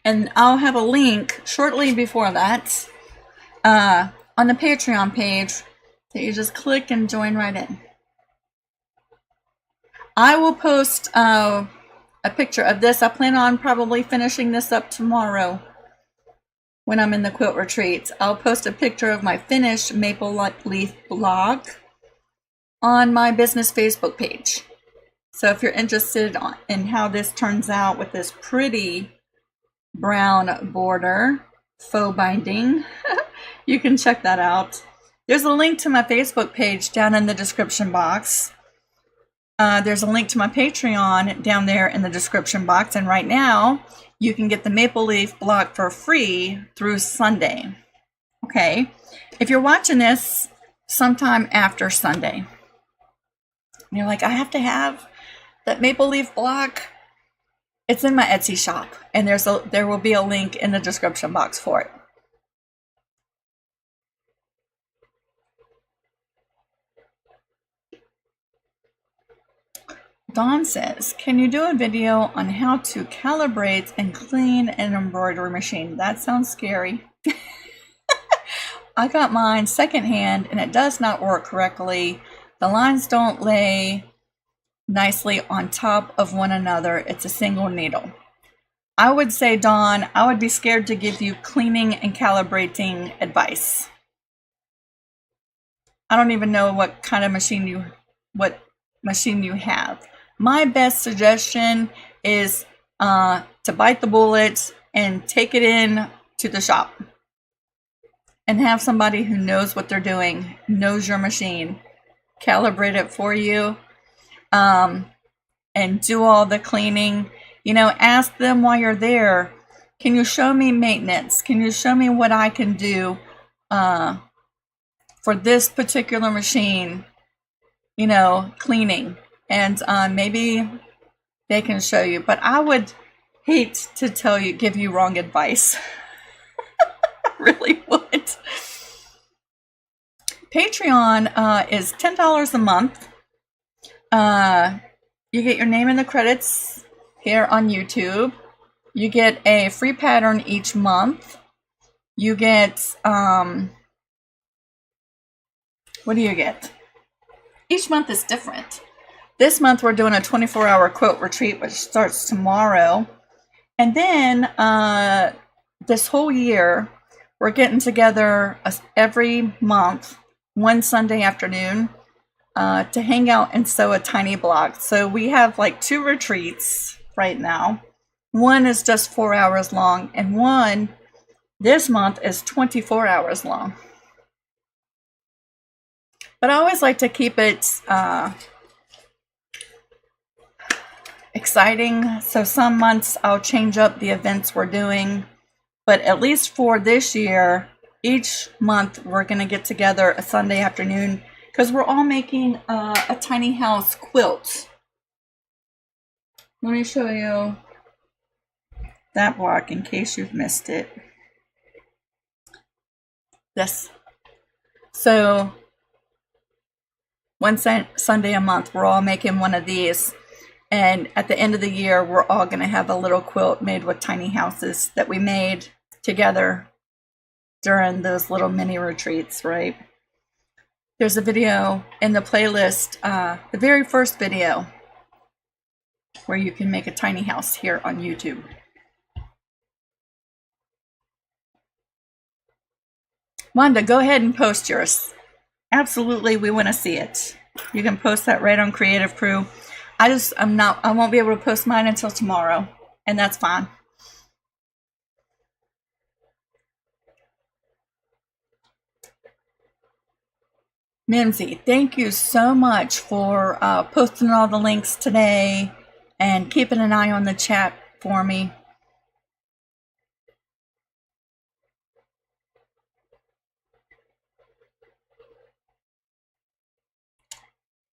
And I'll have a link shortly before that on the Patreon page that you just click and join right in. I will post a picture of this. I plan on probably finishing this up tomorrow when I'm in the quilt retreat. I'll post a picture of my finished maple leaf blog on my business Facebook page. So if you're interested in how this turns out with this pretty brown border faux binding, you can check that out. There's a link to my Facebook page down in the description box. There's a link to my Patreon down there in the description box. And right now, you can get the maple leaf block for free through Sunday. Okay, if you're watching this sometime after Sunday, and you're like, I have to have that maple leaf block, it's in my Etsy shop, and there will be a link in the description box for it. Dawn says, can you do a video on how to calibrate and clean an embroidery machine? That sounds scary. I got mine secondhand and it does not work correctly. The lines don't lay nicely on top of one another. It's a single needle. I would say, Dawn, I would be scared to give you cleaning and calibrating advice. I don't even know what kind of machine you have. My best suggestion is to bite the bullet and take it in to the shop and have somebody who knows what they're doing, knows your machine, calibrate it for you, and do all the cleaning. You know, ask them while you're there, can you show me maintenance? Can you show me what I can do for this particular machine, you know, cleaning? And maybe they can show you. But I would hate to give you wrong advice. I really would. Patreon is $10 a month. You get your name in the credits here on YouTube. You get a free pattern each month. You get, what do you get? Each month is different. This month we're doing a 24-hour quilt retreat, which starts tomorrow. And then this whole year, we're getting together every month, one Sunday afternoon, to hang out and sew a tiny block. So we have like 2 retreats right now. One is just 4 hours long, and one this month is 24 hours long. But I always like to keep it exciting. So some months I'll change up the events we're doing. But at least for this year, each month we're going to get together a Sunday afternoon because we're all making a tiny house quilt. Let me show you that block in case you've missed it. This. So one Sunday a month, we're all making one of these. And at the end of the year, we're all going to have a little quilt made with tiny houses that we made together during those little mini retreats, right? There's a video in the playlist, the very first video, where you can make a tiny house here on YouTube. Wanda, go ahead and post yours. Absolutely, we want to see it. You can post that right on Creative Crew. I won't be able to post mine until tomorrow, and that's fine. Mimsy, thank you so much for posting all the links today and keeping an eye on the chat for me.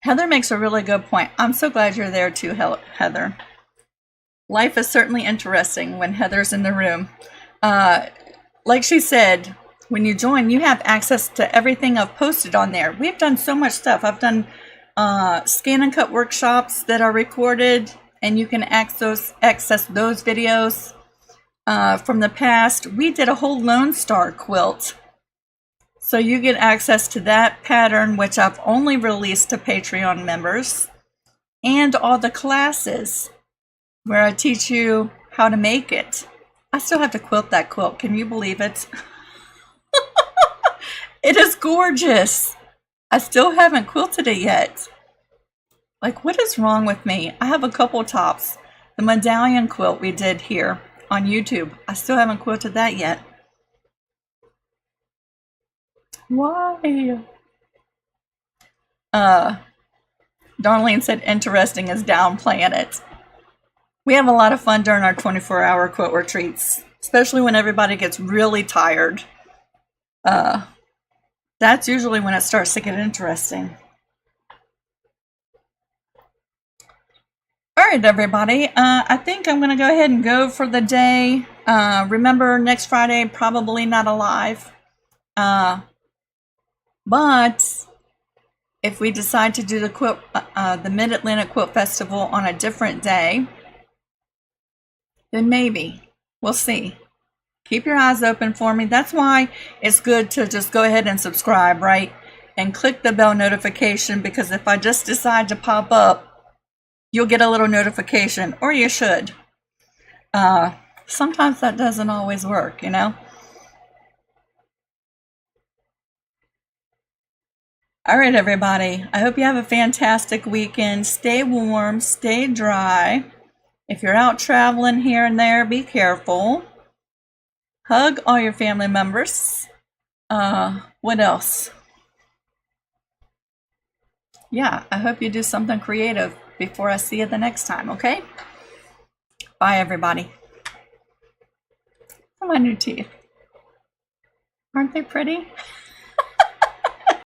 Heather makes a really good point. I'm so glad you're there too, Heather. Life is certainly interesting when Heather's in the room. Like she said, when you join, you have access to everything I've posted on there. We've done so much stuff. I've done scan and cut workshops that are recorded, and you can access those videos from the past. We did a whole Lone Star quilt. So you get access to that pattern, which I've only released to Patreon members, and all the classes where I teach you how to make it. I still have to quilt that quilt. Can you believe it? It is gorgeous. I still haven't quilted it yet. Like, what is wrong with me? I have a couple tops. The medallion quilt we did here on YouTube. I still haven't quilted that yet. Why? Darlene said interesting is downplaying it. We have a lot of fun during our 24-hour quilt retreats, especially when everybody gets really tired. That's usually when it starts to get interesting. All right, everybody. I think I'm going to go ahead and go for the day. Remember, next Friday, probably not alive. But if we decide to do the Mid-Atlantic Quilt Festival on a different day, then maybe. We'll see. Keep your eyes open for me. That's why it's good to just go ahead and subscribe, right? And click the bell notification, because if I just decide to pop up, you'll get a little notification, or you should. Sometimes that doesn't always work, you know? All right, everybody. I hope you have a fantastic weekend. Stay warm, stay dry. If you're out traveling here and there, be careful. Hug all your family members. What else? Yeah, I hope you do something creative before I see you the next time, okay? Bye, everybody. Oh, my new teeth. Aren't they pretty?